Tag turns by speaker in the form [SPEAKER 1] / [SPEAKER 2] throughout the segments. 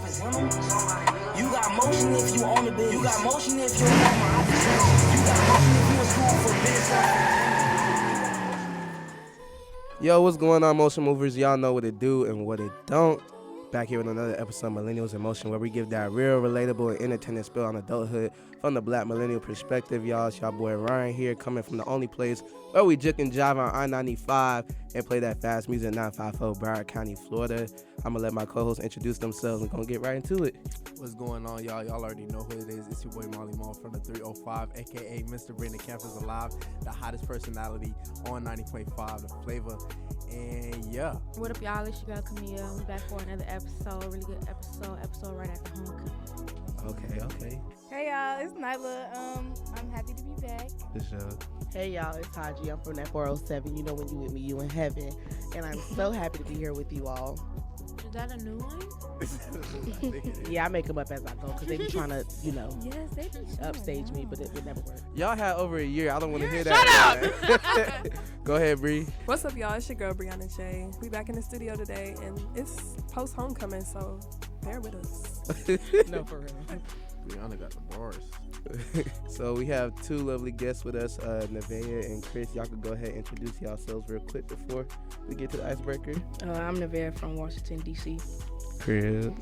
[SPEAKER 1] You got motion if you own the business. You got motion if you want my opportunity. You got motion if you in school for business.
[SPEAKER 2] Yo, what's going on, motion movers? Y'all know what it do and what it don't. Back here with another episode of Millennials in Motion, where we give that real, relatable, and entertaining spill on adulthood from the black millennial perspective. Y'all, it's y'all boy Ryan here, coming from the only place where we jick and jive on I-95 and play that fast music, 950 Broward County, Florida. I'm going to let my co-hosts introduce themselves and going to get right into it.
[SPEAKER 3] What's going on, y'all? Y'all already know who it is. It's your boy Molly Mall from the 305, a.k.a. Mr. Brandon Campus Alive, the hottest personality on 90.5, the flavor. And yeah.
[SPEAKER 4] What up, y'all? It's your girl Camille. We back for another episode. Really good episode right after homecoming.
[SPEAKER 2] Okay.
[SPEAKER 5] Hey y'all, it's Nyla. I'm happy to be back.
[SPEAKER 2] For sure.
[SPEAKER 6] Hey y'all, it's Hodji. I'm from that 407. You know when you with me, you in heaven. And I'm so happy to be here with you all.
[SPEAKER 4] Is that a new one?
[SPEAKER 6] Yeah, I make them up as I go because they be trying to,
[SPEAKER 5] Yes, they be
[SPEAKER 6] upstage me, but it would never work.
[SPEAKER 2] Y'all had over a year. I don't want to hear that.
[SPEAKER 4] Shut
[SPEAKER 2] up! Go ahead, Bree.
[SPEAKER 7] What's up, y'all? It's your girl, Brianna J. We back in the studio today, and it's post-homecoming, so bear with us.
[SPEAKER 6] No, for real.
[SPEAKER 3] Brianna got the bars.
[SPEAKER 2] So we have two lovely guests with us, Neveah and Chris. Y'all could go ahead and introduce yourselves real quick before we get to the icebreaker.
[SPEAKER 5] I'm Neveah from Washington, D.C.
[SPEAKER 2] Crib.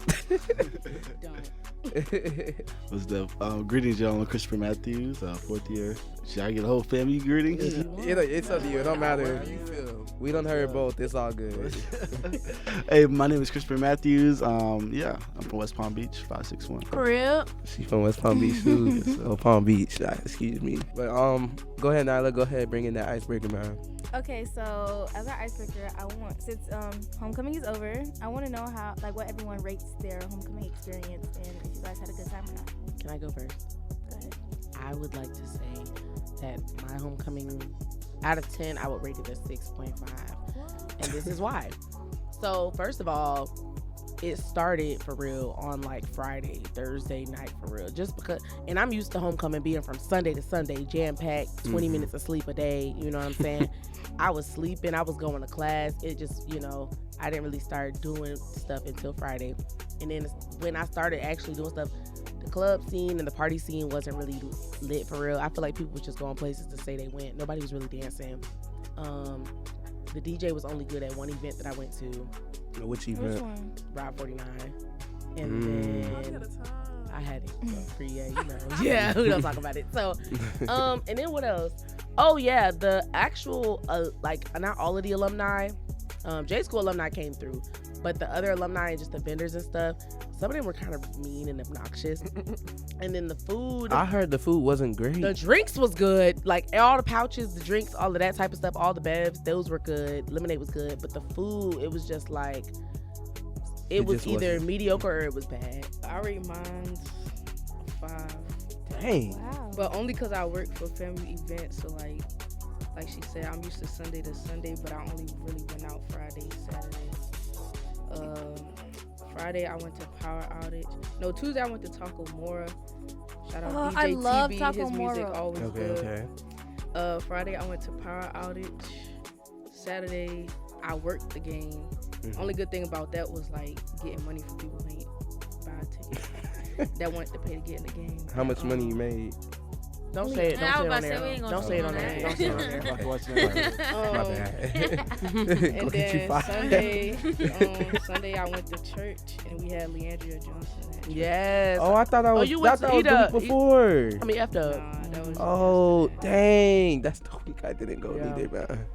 [SPEAKER 8] What's up? Greetings, y'all. I'm Christopher Matthews, fourth year. Should I get a whole family greetings?
[SPEAKER 2] It's up to you. It don't matter.
[SPEAKER 3] How you feel?
[SPEAKER 2] We done heard both. It's all good.
[SPEAKER 8] Hey, my name is Christopher Matthews. I'm from West Palm Beach, 561.
[SPEAKER 4] Crib.
[SPEAKER 2] She from West Palm Beach, too. So Palm Beach. Excuse me. But go ahead, Nyla. Go ahead. Bring in that icebreaker, man.
[SPEAKER 5] Okay, so as our icebreaker, since homecoming is over, I want to know what everyone rates their homecoming experience and if you guys had a good time or not.
[SPEAKER 6] Can I go first?
[SPEAKER 5] Go ahead.
[SPEAKER 6] I would like to say that my homecoming, out of 10, I would rate it a 6.5. And this is why. So, first of all, it started for real on like Friday, Thursday night for real. Just because, and I'm used to homecoming being from Sunday to Sunday, jam-packed, 20 minutes of sleep a day, you know what I'm saying? I was sleeping, I was going to class. It just, I didn't really start doing stuff until Friday. And then when I started actually doing stuff, the club scene and the party scene wasn't really lit for real. I feel like people was just going places to say they went. Nobody was really dancing. The DJ was only good at one event that I went to.
[SPEAKER 2] Which
[SPEAKER 5] Which
[SPEAKER 2] event?
[SPEAKER 5] one?
[SPEAKER 6] Ride 49. And then I had it free, yeah, who don't talk about it. So, and then what else? Oh yeah, the actual, not all of the alumni, J School alumni came through, but the other alumni and just the vendors and stuff, some of them were kind of mean and obnoxious. And then the food.
[SPEAKER 2] I heard the food wasn't great.
[SPEAKER 6] The drinks was good. Like all the pouches, the drinks, all of that type of stuff, all the bevs, those were good. Lemonade was good. But the food, it was just like, it was either
[SPEAKER 2] wasn't
[SPEAKER 6] mediocre or it was bad.
[SPEAKER 9] I rate mine 5.
[SPEAKER 2] Dang.
[SPEAKER 5] Wow.
[SPEAKER 9] But only because I work for family events. So like she said, I'm used to Sunday to Sunday, but I only really went out Friday, Saturday. Friday I went to Power Outage. No, Tuesday I went to Taco Mora. Shout out DJ
[SPEAKER 5] I love
[SPEAKER 9] TB.
[SPEAKER 5] Taco
[SPEAKER 9] His music
[SPEAKER 5] Mora.
[SPEAKER 9] always good.
[SPEAKER 2] Okay.
[SPEAKER 9] Friday I went to Power Outage. Saturday I worked the game. Only good thing about that was like getting money from people who ain't buy tickets that wanted to pay to get in the game.
[SPEAKER 2] How much money you made?
[SPEAKER 6] Don't say it. Don't say it on there. Don't say it on there.
[SPEAKER 2] My bad.
[SPEAKER 9] And
[SPEAKER 2] Go get you
[SPEAKER 9] then
[SPEAKER 2] fired.
[SPEAKER 9] Sunday I went to church and we had Leandria Johnson at church.
[SPEAKER 6] Yes.
[SPEAKER 2] Oh, I thought I was.
[SPEAKER 6] you
[SPEAKER 2] I
[SPEAKER 6] went
[SPEAKER 2] thought
[SPEAKER 6] to
[SPEAKER 2] I was the
[SPEAKER 6] Eda.
[SPEAKER 2] week before.
[SPEAKER 6] I mean, after.
[SPEAKER 9] Nah, that was
[SPEAKER 2] Oh,
[SPEAKER 9] yesterday.
[SPEAKER 2] dang. That's the week I didn't go
[SPEAKER 6] Yeah.
[SPEAKER 2] either, man.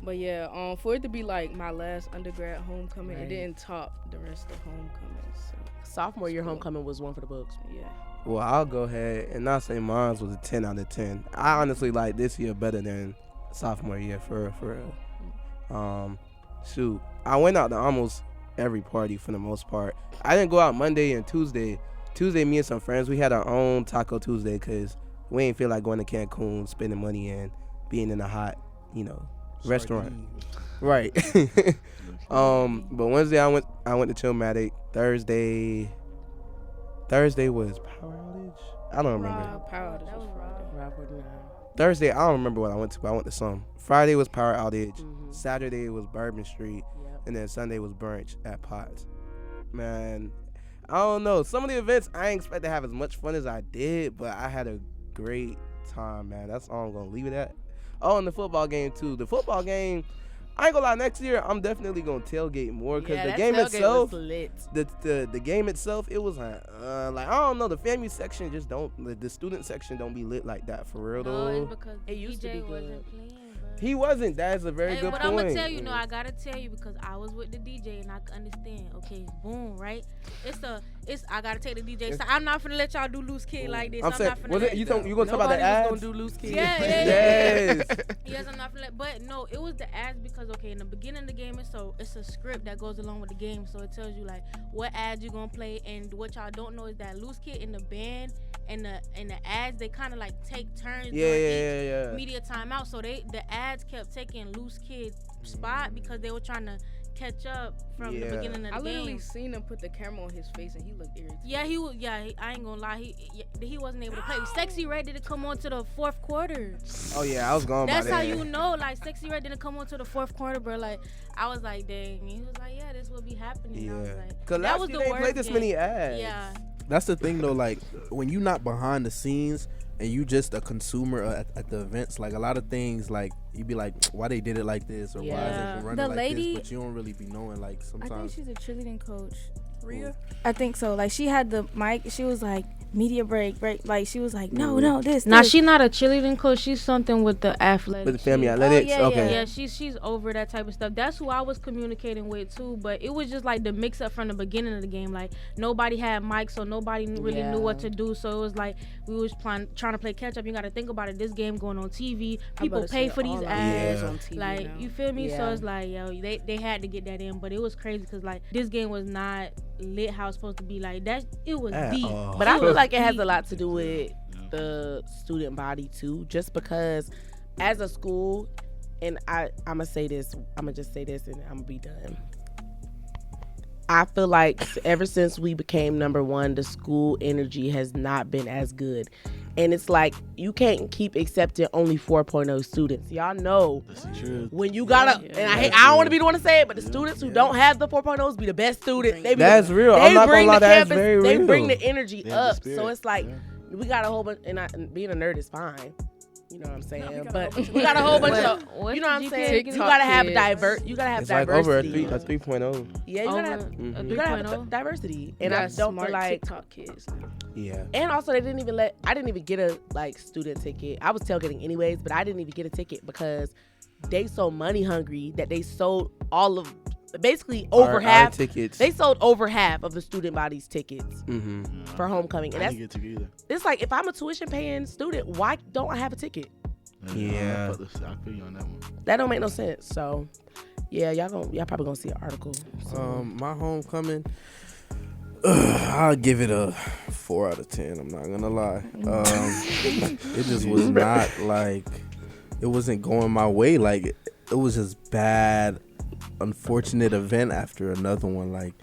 [SPEAKER 9] But yeah, for it to be like my last undergrad homecoming,
[SPEAKER 6] Right.
[SPEAKER 9] it didn't top the rest of homecomings. So
[SPEAKER 6] Sophomore year homecoming was one for the books.
[SPEAKER 9] yeah.
[SPEAKER 2] Well, I'll go ahead and not say mine was a 10 out of 10. I honestly like this year better than sophomore year, for real. Shoot, I went out to almost every party for the most part. I didn't go out Monday and Tuesday. Tuesday, me and some friends, we had our own Taco Tuesday because we ain't feel like going to Cancun, spending money and being in a hot, restaurant. Right. But Wednesday I went to Chillmatic. Thursday was Power Outage. I don't remember.
[SPEAKER 9] Power Outage was Friday.
[SPEAKER 6] Ride 49.
[SPEAKER 2] Thursday, I don't remember what I went to, but I went to some. Friday was Power Outage.
[SPEAKER 6] Mhm.
[SPEAKER 2] Saturday was Bourbon Street.
[SPEAKER 6] Yep.
[SPEAKER 2] And then Sunday was brunch at Potts. Man, I don't know. Some of the events I ain't expect to have as much fun as I did, but I had a great time, man. That's all I'm gonna leave it at. Oh, and the football game too. The football game, I ain't gonna lie, next year I'm definitely gonna tailgate more because the game itself, the game itself, it was like I don't know, the FAMU section just don't, the student section don't be lit like that for real though.
[SPEAKER 4] No, it's because
[SPEAKER 6] It used to be
[SPEAKER 4] DJ
[SPEAKER 6] good.
[SPEAKER 4] wasn't playing.
[SPEAKER 2] He wasn't. That's a very
[SPEAKER 4] Hey,
[SPEAKER 2] good
[SPEAKER 4] but
[SPEAKER 2] point.
[SPEAKER 4] I'm gonna tell you, no, I gotta tell you because I was with the DJ and I can understand. Okay, boom, right? I gotta take the DJ. So I'm not finna let y'all do loose kid like this.
[SPEAKER 2] I'm saying,
[SPEAKER 4] not finna
[SPEAKER 2] was
[SPEAKER 4] let
[SPEAKER 2] it you gonna talk about the
[SPEAKER 6] Nobody was
[SPEAKER 2] ads?
[SPEAKER 6] gonna do loose kids.
[SPEAKER 4] Yeah.
[SPEAKER 2] Yes.
[SPEAKER 4] Yes, I'm not finna let, but no, it was the ads because okay, in the beginning of the game, it's a script that goes along with the game, so it tells you like what ads you gonna play, and what y'all don't know is that loose kid in the band and the ads, they kind of like take turns during each media timeout, so the ads kept taking loose kid's spot because they were trying to catch up from the beginning of the
[SPEAKER 9] I literally
[SPEAKER 4] game.
[SPEAKER 9] seen him put the camera on his face and he looked irritated.
[SPEAKER 4] Yeah, he was. Yeah, I ain't gonna lie. He wasn't able to play. Sexy Red didn't come on to the fourth quarter.
[SPEAKER 2] Oh yeah, I was gone.
[SPEAKER 4] That's
[SPEAKER 2] by
[SPEAKER 4] how
[SPEAKER 2] then.
[SPEAKER 4] you know. Like Sexy Red didn't come on to the fourth quarter, bro. Like I was like, dang. And he was like, yeah, this will be happening.
[SPEAKER 2] Yeah.
[SPEAKER 4] I was like,
[SPEAKER 2] Cause
[SPEAKER 4] that
[SPEAKER 2] last
[SPEAKER 4] was
[SPEAKER 2] year
[SPEAKER 4] the
[SPEAKER 2] they
[SPEAKER 4] worst
[SPEAKER 2] played this
[SPEAKER 4] game.
[SPEAKER 2] many ads.
[SPEAKER 4] Yeah.
[SPEAKER 3] That's the thing though, like when you not behind the scenes and you just a consumer at the events, like a lot of things, like you be like, why they did it like this, or why is it running
[SPEAKER 5] The
[SPEAKER 3] like
[SPEAKER 5] lady-
[SPEAKER 3] this, but you don't really be knowing, like
[SPEAKER 5] I think
[SPEAKER 3] sometimes.
[SPEAKER 5] she's a cheerleading coach.
[SPEAKER 7] Rhea?
[SPEAKER 5] I think so. Like she had the mic. She was like media break. Like she was like, no, this.
[SPEAKER 4] Now
[SPEAKER 5] this.
[SPEAKER 4] she's not a cheerleading coach. She's something with the athletics.
[SPEAKER 2] With the family
[SPEAKER 4] She-
[SPEAKER 2] athletics.
[SPEAKER 5] yeah,
[SPEAKER 2] Okay.
[SPEAKER 4] Yeah, she's over that type of stuff. That's who I was communicating with too. But it was just like the mix up from the beginning of the game. Like nobody had mics, so nobody really knew what to do. So it was like we was trying to play catch up. You got to think about it. This game going on TV. People pay for these ads.
[SPEAKER 9] on TV
[SPEAKER 4] Like
[SPEAKER 9] now.
[SPEAKER 4] you feel me? So
[SPEAKER 6] Yeah.
[SPEAKER 4] it's like yo, they had to get that in. But it was crazy because like this game was not lit how it's supposed to be. Like that, it was
[SPEAKER 2] At
[SPEAKER 4] deep.
[SPEAKER 2] all.
[SPEAKER 6] But I feel
[SPEAKER 4] was
[SPEAKER 6] like it has
[SPEAKER 4] deep.
[SPEAKER 6] a lot to do with the student body too, just because as a school, and I'm gonna say this, I'm gonna just say this and I'm gonna be done. I feel like ever since we became number one, the school energy has not been as good. And it's like, you can't keep accepting only 4.0 students. Y'all know
[SPEAKER 8] That's the truth.
[SPEAKER 6] when you gotta, and I don't want to be the one to say it, but the students who don't have the 4.0s be the best students. They be
[SPEAKER 2] That's real. I'm not gonna lie, that's very real.
[SPEAKER 6] They bring the energy
[SPEAKER 8] They have the
[SPEAKER 6] up.
[SPEAKER 8] spirit.
[SPEAKER 6] So it's like,
[SPEAKER 8] Yeah.
[SPEAKER 6] we got a whole bunch, and being a nerd is fine. You know what I'm saying?
[SPEAKER 7] we got a
[SPEAKER 6] But
[SPEAKER 7] whole bunch
[SPEAKER 6] we got a whole bunch
[SPEAKER 4] What-
[SPEAKER 6] of,
[SPEAKER 4] what's
[SPEAKER 6] you know what I'm
[SPEAKER 4] the
[SPEAKER 6] saying?
[SPEAKER 9] TikTok
[SPEAKER 6] You gotta have
[SPEAKER 9] kids.
[SPEAKER 6] you gotta have
[SPEAKER 2] It's like over a
[SPEAKER 6] diversity.
[SPEAKER 2] 3.0.
[SPEAKER 6] Yeah, you gotta have,
[SPEAKER 4] Over
[SPEAKER 2] Mhm.
[SPEAKER 4] a
[SPEAKER 6] you gotta have
[SPEAKER 4] 3.0.
[SPEAKER 6] diversity.
[SPEAKER 9] And
[SPEAKER 6] And I
[SPEAKER 9] got
[SPEAKER 6] don't
[SPEAKER 9] smart
[SPEAKER 6] feel like,
[SPEAKER 9] TikTok kids.
[SPEAKER 2] Yeah.
[SPEAKER 6] and also I didn't even get a like student ticket. I was tailgating anyways, but I didn't even get a ticket because they so money hungry that they sold all of, basically over
[SPEAKER 2] Our
[SPEAKER 6] half.
[SPEAKER 2] tickets.
[SPEAKER 6] They sold over half of the student body's tickets
[SPEAKER 2] Mm-hmm.
[SPEAKER 6] for homecoming. And
[SPEAKER 8] I
[SPEAKER 6] that's,
[SPEAKER 8] didn't get a ticket either.
[SPEAKER 6] it's like, if I'm a tuition paying student, why don't I have a ticket?
[SPEAKER 2] Yeah.
[SPEAKER 8] I feel you on that one.
[SPEAKER 6] That don't make no sense. So yeah, y'all probably gonna see an article. So.
[SPEAKER 3] My homecoming, I'll give it a 4 out of 10. I'm not gonna lie. It just was not like, it wasn't going my way. Like it was just bad, unfortunate event after another one. Like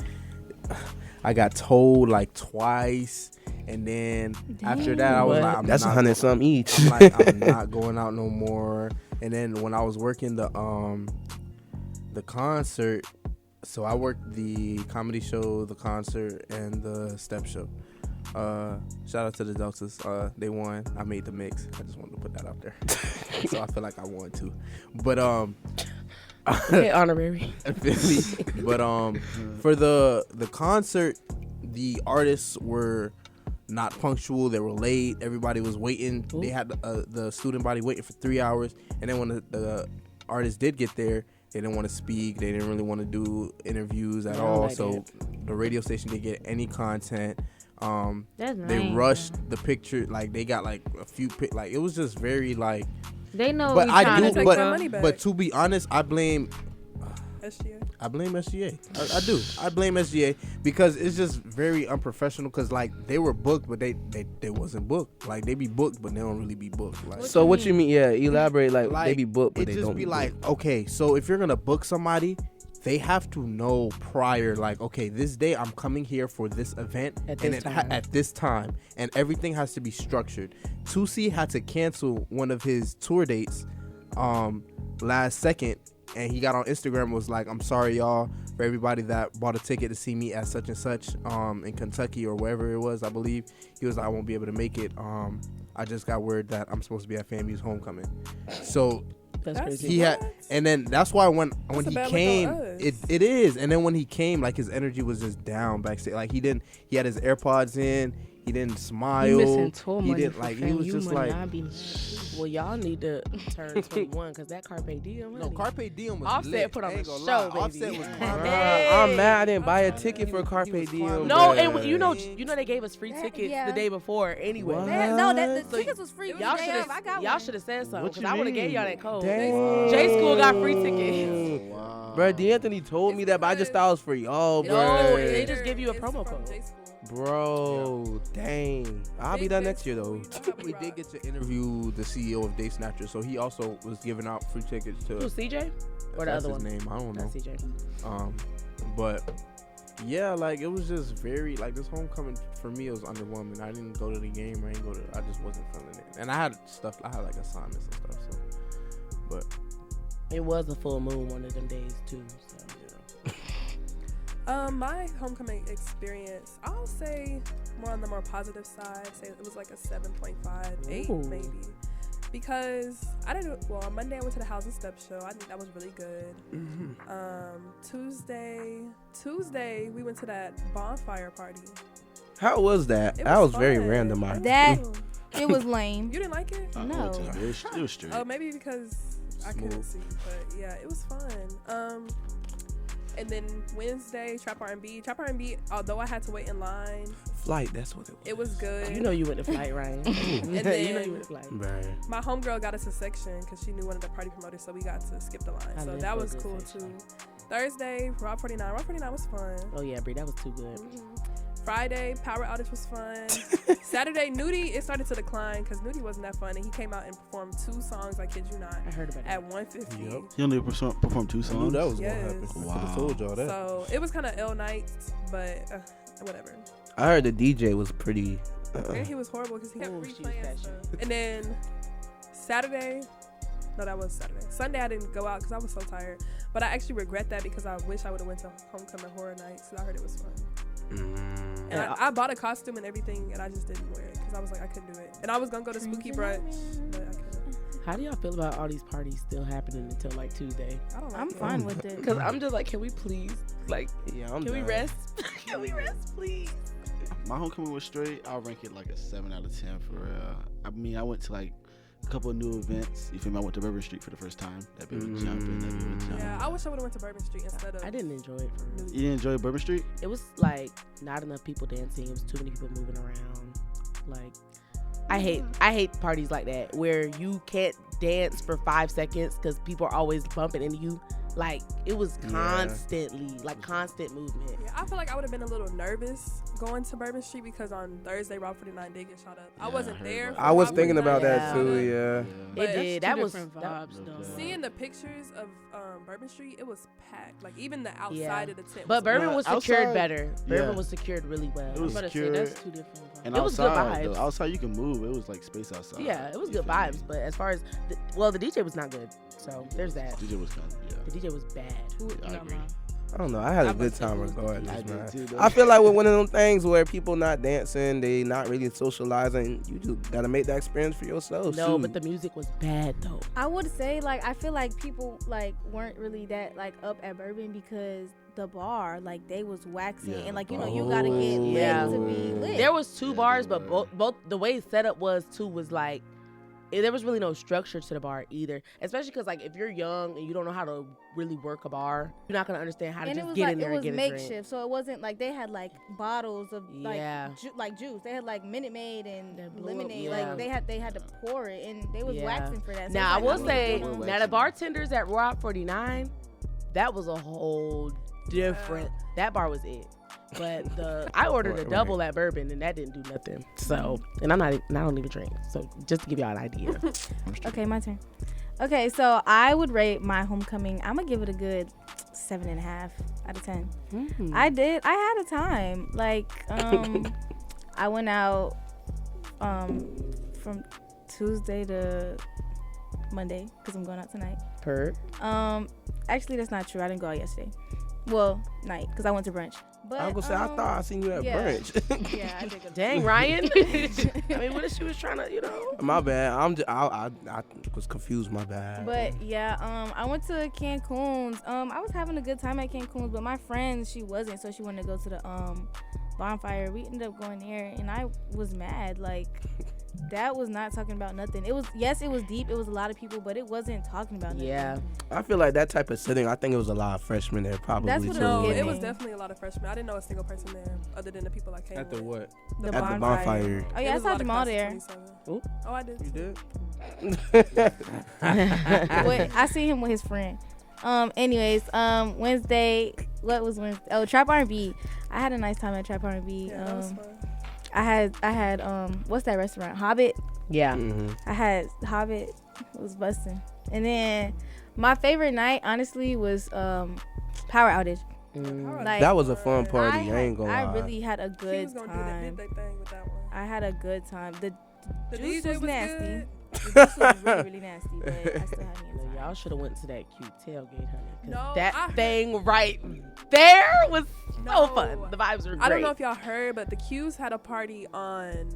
[SPEAKER 3] I got told like twice, and then after that I was
[SPEAKER 6] What?
[SPEAKER 3] like, I'm
[SPEAKER 2] That's
[SPEAKER 3] not
[SPEAKER 2] 100 something each.
[SPEAKER 3] I'm like, I'm not going out no more. And then when I was working the concert, so I worked the comedy show, the concert, and the step show. Shout out to the Deltas. They won. I made the mix. I just wanted to put that out there. So I feel like I won too. But
[SPEAKER 6] Okay, honorary.
[SPEAKER 3] feel me? But for the concert, the artists were not punctual. They were late. Everybody was waiting.
[SPEAKER 6] Ooh.
[SPEAKER 3] They had the student body waiting for 3 hours. And then when the artists did get there, they didn't want to speak. They didn't really want to do interviews at
[SPEAKER 6] I don't
[SPEAKER 3] all.
[SPEAKER 6] like
[SPEAKER 3] So the radio station didn't get any content.
[SPEAKER 4] That's
[SPEAKER 3] They
[SPEAKER 4] lame,
[SPEAKER 3] rushed
[SPEAKER 4] bro.
[SPEAKER 3] the picture. Like they got like a few like it was just very like.
[SPEAKER 4] They know.
[SPEAKER 3] But
[SPEAKER 4] we
[SPEAKER 3] I
[SPEAKER 4] trying
[SPEAKER 3] do.
[SPEAKER 4] to
[SPEAKER 7] take
[SPEAKER 3] But
[SPEAKER 7] my money back.
[SPEAKER 3] to be honest, I blame
[SPEAKER 7] SGA.
[SPEAKER 3] SGA. I do. I blame SGA because it's just very unprofessional. Because like they were booked, but they wasn't booked. Like they be booked, but they don't really be booked. Like
[SPEAKER 2] So what you mean? Yeah, elaborate. Like, they be booked, but
[SPEAKER 3] it
[SPEAKER 2] they
[SPEAKER 3] just
[SPEAKER 2] don't
[SPEAKER 3] be
[SPEAKER 2] be
[SPEAKER 3] like,
[SPEAKER 2] booked.
[SPEAKER 3] okay, so if you're gonna book somebody, they have to know prior, like, okay, this day I'm coming here for this event
[SPEAKER 6] At
[SPEAKER 3] and
[SPEAKER 6] this time.
[SPEAKER 3] at this time, and everything has to be structured. 2C had to cancel one of his tour dates last second, and he got on Instagram and was like, I'm sorry, y'all, for everybody that bought a ticket to see me at such and such in Kentucky or wherever it was, I believe. He was like, I won't be able to make it. I just got word that I'm supposed to be at FAMU's homecoming. So
[SPEAKER 6] That's crazy.
[SPEAKER 3] he had, and then that's why when
[SPEAKER 7] That's a
[SPEAKER 3] he
[SPEAKER 7] bad
[SPEAKER 3] came,
[SPEAKER 7] look on us.
[SPEAKER 3] it is. And then when he came, like his energy was just down backstage. Like he had his AirPods in. He didn't smile.
[SPEAKER 9] You missing tour
[SPEAKER 3] He
[SPEAKER 9] money
[SPEAKER 3] didn't
[SPEAKER 9] for
[SPEAKER 3] like. He was
[SPEAKER 9] FAMU
[SPEAKER 3] just
[SPEAKER 9] money.
[SPEAKER 3] like.
[SPEAKER 9] I be-
[SPEAKER 6] Well, y'all need to turn 21 because that Carpe Diem.
[SPEAKER 3] No,
[SPEAKER 6] honey.
[SPEAKER 3] Carpe Diem was
[SPEAKER 6] Offset
[SPEAKER 3] lit.
[SPEAKER 6] put on
[SPEAKER 3] I ain't
[SPEAKER 6] a
[SPEAKER 3] gonna
[SPEAKER 6] show,
[SPEAKER 3] lie.
[SPEAKER 6] baby.
[SPEAKER 3] Offset was
[SPEAKER 6] Hey.
[SPEAKER 2] I'm mad I didn't buy a ticket for Carpe
[SPEAKER 3] was
[SPEAKER 2] Diem.
[SPEAKER 3] fine.
[SPEAKER 6] No,
[SPEAKER 2] bruh.
[SPEAKER 6] and you know they gave us free tickets
[SPEAKER 5] Yeah.
[SPEAKER 6] the day before anyway.
[SPEAKER 2] What?
[SPEAKER 5] No, the
[SPEAKER 6] So
[SPEAKER 5] tickets was free.
[SPEAKER 6] Y'all
[SPEAKER 5] the day
[SPEAKER 6] should
[SPEAKER 5] of. I got
[SPEAKER 6] y'all
[SPEAKER 5] one.
[SPEAKER 6] should have said something
[SPEAKER 8] What
[SPEAKER 6] because
[SPEAKER 8] you
[SPEAKER 6] I would have gave y'all
[SPEAKER 8] mean?
[SPEAKER 6] that code.
[SPEAKER 2] Dang.
[SPEAKER 6] J School got free tickets.
[SPEAKER 8] Wow.
[SPEAKER 2] Bruh, D'Anthony told me that, but I just thought it was for y'all,
[SPEAKER 6] No,
[SPEAKER 2] bruh.
[SPEAKER 6] they just give you a
[SPEAKER 7] It's
[SPEAKER 6] promo
[SPEAKER 7] from
[SPEAKER 6] code.
[SPEAKER 7] J-School.
[SPEAKER 2] Bro, dang. I'll be done next year, though.
[SPEAKER 3] We did get to interview the CEO of Day Snatcher, so he also was giving out free tickets to.
[SPEAKER 6] Who's CJ? Or the
[SPEAKER 3] that's
[SPEAKER 6] other
[SPEAKER 3] his
[SPEAKER 6] one?
[SPEAKER 3] name. I don't know.
[SPEAKER 6] Not CJ.
[SPEAKER 3] But yeah, like it was just very like this homecoming for me. It was underwhelming. I didn't go to the game. I just wasn't feeling it. And I had stuff. I had like assignments and stuff. So, but
[SPEAKER 6] It was a full moon one of them days too. So.
[SPEAKER 3] yeah.
[SPEAKER 7] My homecoming experience, I'll say more on the more positive side. Say it was like a 7.5, 8
[SPEAKER 6] Ooh.
[SPEAKER 7] maybe. Because on Monday I went to the House and Step show. I think that was really good. Tuesday we went to that bonfire party.
[SPEAKER 2] How was that?
[SPEAKER 7] It
[SPEAKER 2] That was
[SPEAKER 7] was
[SPEAKER 2] very
[SPEAKER 7] fun.
[SPEAKER 2] random.
[SPEAKER 5] That it was lame.
[SPEAKER 7] You didn't like it?
[SPEAKER 5] No.
[SPEAKER 8] It was straight.
[SPEAKER 7] Oh, maybe because I couldn't see. But yeah, it was fun. And then Wednesday, Trap R&B. Trap R&B, although I had to wait in line,
[SPEAKER 2] Flight, that's what it was.
[SPEAKER 7] it was good.
[SPEAKER 6] You know you went to flight, Ryan. You know
[SPEAKER 7] then-
[SPEAKER 6] you went to flight.
[SPEAKER 2] Bruh.
[SPEAKER 7] My homegirl got us a section because she knew one of the party promoters, so we got to skip the line.
[SPEAKER 6] I
[SPEAKER 7] So
[SPEAKER 6] live
[SPEAKER 7] that
[SPEAKER 6] for a
[SPEAKER 7] was
[SPEAKER 6] good
[SPEAKER 7] cool
[SPEAKER 6] section.
[SPEAKER 7] too. Thursday, Rob 49. Rob 49 was fun.
[SPEAKER 6] Oh yeah, Brie, that was too good.
[SPEAKER 7] Friday, Power Outage was fun. Saturday, Nudie, it started to decline because Nudie wasn't that fun. And he came out and performed 2 songs, I kid you not,
[SPEAKER 6] I heard about
[SPEAKER 7] at
[SPEAKER 6] that.
[SPEAKER 7] 150.
[SPEAKER 3] Yep.
[SPEAKER 8] He only performed 2
[SPEAKER 3] I
[SPEAKER 8] songs.
[SPEAKER 3] knew that was
[SPEAKER 7] Yes.
[SPEAKER 3] gonna happen. I
[SPEAKER 8] Wow.
[SPEAKER 3] could have told y'all that.
[SPEAKER 7] So it was kind of L night, but whatever.
[SPEAKER 2] I heard the DJ was pretty.
[SPEAKER 7] And he was horrible because he kept
[SPEAKER 6] Ooh, she was
[SPEAKER 7] replaying
[SPEAKER 6] that
[SPEAKER 7] stuff. And then Saturday, no, that was Saturday. Sunday, I didn't go out because I was so tired. But I actually regret that because I wish I would have went to Homecoming Horror Nights because I heard it was fun. And
[SPEAKER 6] And
[SPEAKER 7] I bought a costume and everything, and I just didn't wear it because I was like, I couldn't do it. And I was gonna go to Spooky Brunch, but I couldn't.
[SPEAKER 6] How do y'all feel about all these parties still happening until like Tuesday?
[SPEAKER 7] I don't like
[SPEAKER 5] I'm
[SPEAKER 7] it.
[SPEAKER 5] fine with it.
[SPEAKER 6] Because I'm just like, can we please, like,
[SPEAKER 2] Yeah, I'm
[SPEAKER 6] can we
[SPEAKER 2] done.
[SPEAKER 6] rest? Can we rest, please?
[SPEAKER 8] My homecoming was straight. I'll rank it like a 7 out of 10 for real. I mean, I went to like a couple of new events. You feel me? I went to Bourbon Street for the first time. That bit was jumping. That bit was jumping.
[SPEAKER 7] Yeah, I wish I would have went to Bourbon Street instead of.
[SPEAKER 6] I didn't enjoy it. For real.
[SPEAKER 8] You didn't enjoy Bourbon Street?
[SPEAKER 6] It was like not enough people dancing. It was too many people moving around. Like, I hate parties like that where you can't dance for 5 seconds because people are always bumping into you. Like, it was constantly, like, constant movement.
[SPEAKER 7] Yeah, I feel like I would have been a little nervous going to Bourbon Street because on Thursday, Rob 49 did get shot up. I
[SPEAKER 8] Yeah,
[SPEAKER 7] wasn't
[SPEAKER 8] I heard
[SPEAKER 7] there.
[SPEAKER 8] about
[SPEAKER 7] for
[SPEAKER 2] I was
[SPEAKER 7] Rob
[SPEAKER 2] thinking
[SPEAKER 7] 49
[SPEAKER 2] about that
[SPEAKER 7] to get
[SPEAKER 2] too,
[SPEAKER 7] shot up.
[SPEAKER 2] yeah.
[SPEAKER 7] But
[SPEAKER 6] It did. That was
[SPEAKER 9] different
[SPEAKER 6] that-
[SPEAKER 9] vibes, though.
[SPEAKER 7] Seeing the pictures of Bourbon Street, it was packed. Like even the outside
[SPEAKER 6] Yeah.
[SPEAKER 7] of the tent.
[SPEAKER 6] But Bourbon was secured
[SPEAKER 8] outside-
[SPEAKER 6] better.
[SPEAKER 8] yeah.
[SPEAKER 6] Bourbon was secured really well.
[SPEAKER 8] It was
[SPEAKER 9] I'm about to say
[SPEAKER 8] secured.
[SPEAKER 9] that's 2 different vibes.
[SPEAKER 8] And
[SPEAKER 6] It was good
[SPEAKER 8] outside,
[SPEAKER 6] vibes.
[SPEAKER 8] though, outside you can move. It was like space outside.
[SPEAKER 6] Yeah, it was
[SPEAKER 8] You
[SPEAKER 6] good
[SPEAKER 8] feel me?
[SPEAKER 6] vibes. But as far as, the DJ was not good. So there's that.
[SPEAKER 8] DJ was kind of, yeah.
[SPEAKER 6] The DJ was bad.
[SPEAKER 8] I agree.
[SPEAKER 2] I don't know. I had a
[SPEAKER 9] I'm
[SPEAKER 2] good
[SPEAKER 9] about to say
[SPEAKER 2] time
[SPEAKER 9] it was
[SPEAKER 2] regardless,
[SPEAKER 8] I did
[SPEAKER 2] man.
[SPEAKER 8] too, though.
[SPEAKER 2] I feel like with one of them things where people not dancing, they not really socializing. You just gotta make that experience for yourself.
[SPEAKER 6] No,
[SPEAKER 2] shoot.
[SPEAKER 6] but the music was bad though.
[SPEAKER 5] I would say like I feel like people like weren't really that like up at Bourbon because the bar like they was waxing
[SPEAKER 8] Yeah,
[SPEAKER 5] and like
[SPEAKER 8] the
[SPEAKER 5] you know
[SPEAKER 8] bar.
[SPEAKER 5] you gotta get lit
[SPEAKER 6] Yeah.
[SPEAKER 5] to be lit.
[SPEAKER 6] There was 2
[SPEAKER 8] Yeah,
[SPEAKER 6] bars,
[SPEAKER 8] they
[SPEAKER 6] but
[SPEAKER 8] were.
[SPEAKER 6] both the way it's set up was too was like there was really no structure to the bar either. Especially because like if you're young and you don't know how to really work a bar, you're not gonna understand how to
[SPEAKER 5] and it
[SPEAKER 6] just
[SPEAKER 5] was
[SPEAKER 6] get
[SPEAKER 5] like
[SPEAKER 6] in there
[SPEAKER 5] it
[SPEAKER 6] and
[SPEAKER 5] was
[SPEAKER 6] get a
[SPEAKER 5] makeshift,
[SPEAKER 6] drink.
[SPEAKER 5] so it wasn't like they had like bottles of like
[SPEAKER 6] Yeah.
[SPEAKER 5] like juice. They had like Minute Maid and
[SPEAKER 6] That blew up,
[SPEAKER 5] lemonade.
[SPEAKER 6] yeah.
[SPEAKER 5] Like they had to pour it, and they was
[SPEAKER 6] Yeah.
[SPEAKER 5] waxing for that. So
[SPEAKER 6] Now I
[SPEAKER 5] it's
[SPEAKER 6] will
[SPEAKER 5] like,
[SPEAKER 6] say,
[SPEAKER 8] We're
[SPEAKER 6] now the
[SPEAKER 8] waxing.
[SPEAKER 6] bartenders at Rock 49, that was a whole different. That bar was it. But I ordered a
[SPEAKER 2] Right.
[SPEAKER 6] double at Bourbon and that didn't do nothing. So, and I don't even drink. So just to give y'all an idea.
[SPEAKER 5] Okay, my turn. Okay, so I would rate my homecoming. I'm gonna give it a good 7.5 out of 10. I had a time. Like, I went out from Tuesday to Monday because I'm going out tonight.
[SPEAKER 6] Perp.
[SPEAKER 5] Actually, that's not true. I didn't go out yesterday. Well, night because I went to brunch. But
[SPEAKER 2] I was gonna say, I thought I seen you at brunch.
[SPEAKER 5] Yeah, I did go.
[SPEAKER 6] Dang, Ryan. I mean, what if she was trying to,
[SPEAKER 2] My bad. I was confused. My bad.
[SPEAKER 5] But yeah, I went to Cancun's. I was having a good time at Cancun's, but my friend, she wasn't, so she wanted to go to the bonfire. We ended up going there, and I was mad. Like, that was not talking about nothing. It was deep. It was a lot of people, but it wasn't talking about nothing.
[SPEAKER 6] Yeah.
[SPEAKER 2] I feel like that type of setting. I think it was a lot of freshmen there, probably.
[SPEAKER 5] That's what
[SPEAKER 2] too.
[SPEAKER 5] it was
[SPEAKER 7] No,
[SPEAKER 5] giving.
[SPEAKER 7] it was definitely a lot of freshmen. I didn't know a single person there other than the people I came
[SPEAKER 3] At the
[SPEAKER 7] with.
[SPEAKER 3] what?
[SPEAKER 5] The
[SPEAKER 2] At the bonfire.
[SPEAKER 5] Oh yeah, I
[SPEAKER 7] It was a
[SPEAKER 5] saw
[SPEAKER 7] lot of
[SPEAKER 5] Jamal
[SPEAKER 7] class of
[SPEAKER 5] there.
[SPEAKER 7] 27.
[SPEAKER 6] Ooh.
[SPEAKER 7] Oh, I did.
[SPEAKER 3] You did?
[SPEAKER 5] Wait, I see him with his friend. Anyways, Wednesday. What was Wednesday? Oh, Trap R&B. I had a nice time at Trap R&B.
[SPEAKER 7] Yeah, that was fun.
[SPEAKER 5] I had what's that restaurant? Hobbit.
[SPEAKER 6] Yeah.
[SPEAKER 2] Mm-hmm.
[SPEAKER 5] I had Hobbit. It was busting. And then my favorite night, honestly, was Power Outage. Like,
[SPEAKER 2] That was a fun party. I ain't gonna
[SPEAKER 5] I
[SPEAKER 2] lie.
[SPEAKER 5] really had a
[SPEAKER 7] She
[SPEAKER 5] good
[SPEAKER 7] was gonna
[SPEAKER 5] time.
[SPEAKER 7] do their thing with that one.
[SPEAKER 5] I had a good time. The
[SPEAKER 7] The
[SPEAKER 5] juice
[SPEAKER 7] DJ
[SPEAKER 5] was nasty.
[SPEAKER 7] good.
[SPEAKER 5] The juice was really, really nasty, but I still had me a
[SPEAKER 6] Well,
[SPEAKER 5] time.
[SPEAKER 6] y'all should have went to that cute tailgate, honey. 'Cause
[SPEAKER 7] No,
[SPEAKER 6] that
[SPEAKER 7] I-
[SPEAKER 6] thing right there was so
[SPEAKER 7] No.
[SPEAKER 6] fun. The vibes were great.
[SPEAKER 7] I don't know if y'all heard, but the Q's had a party on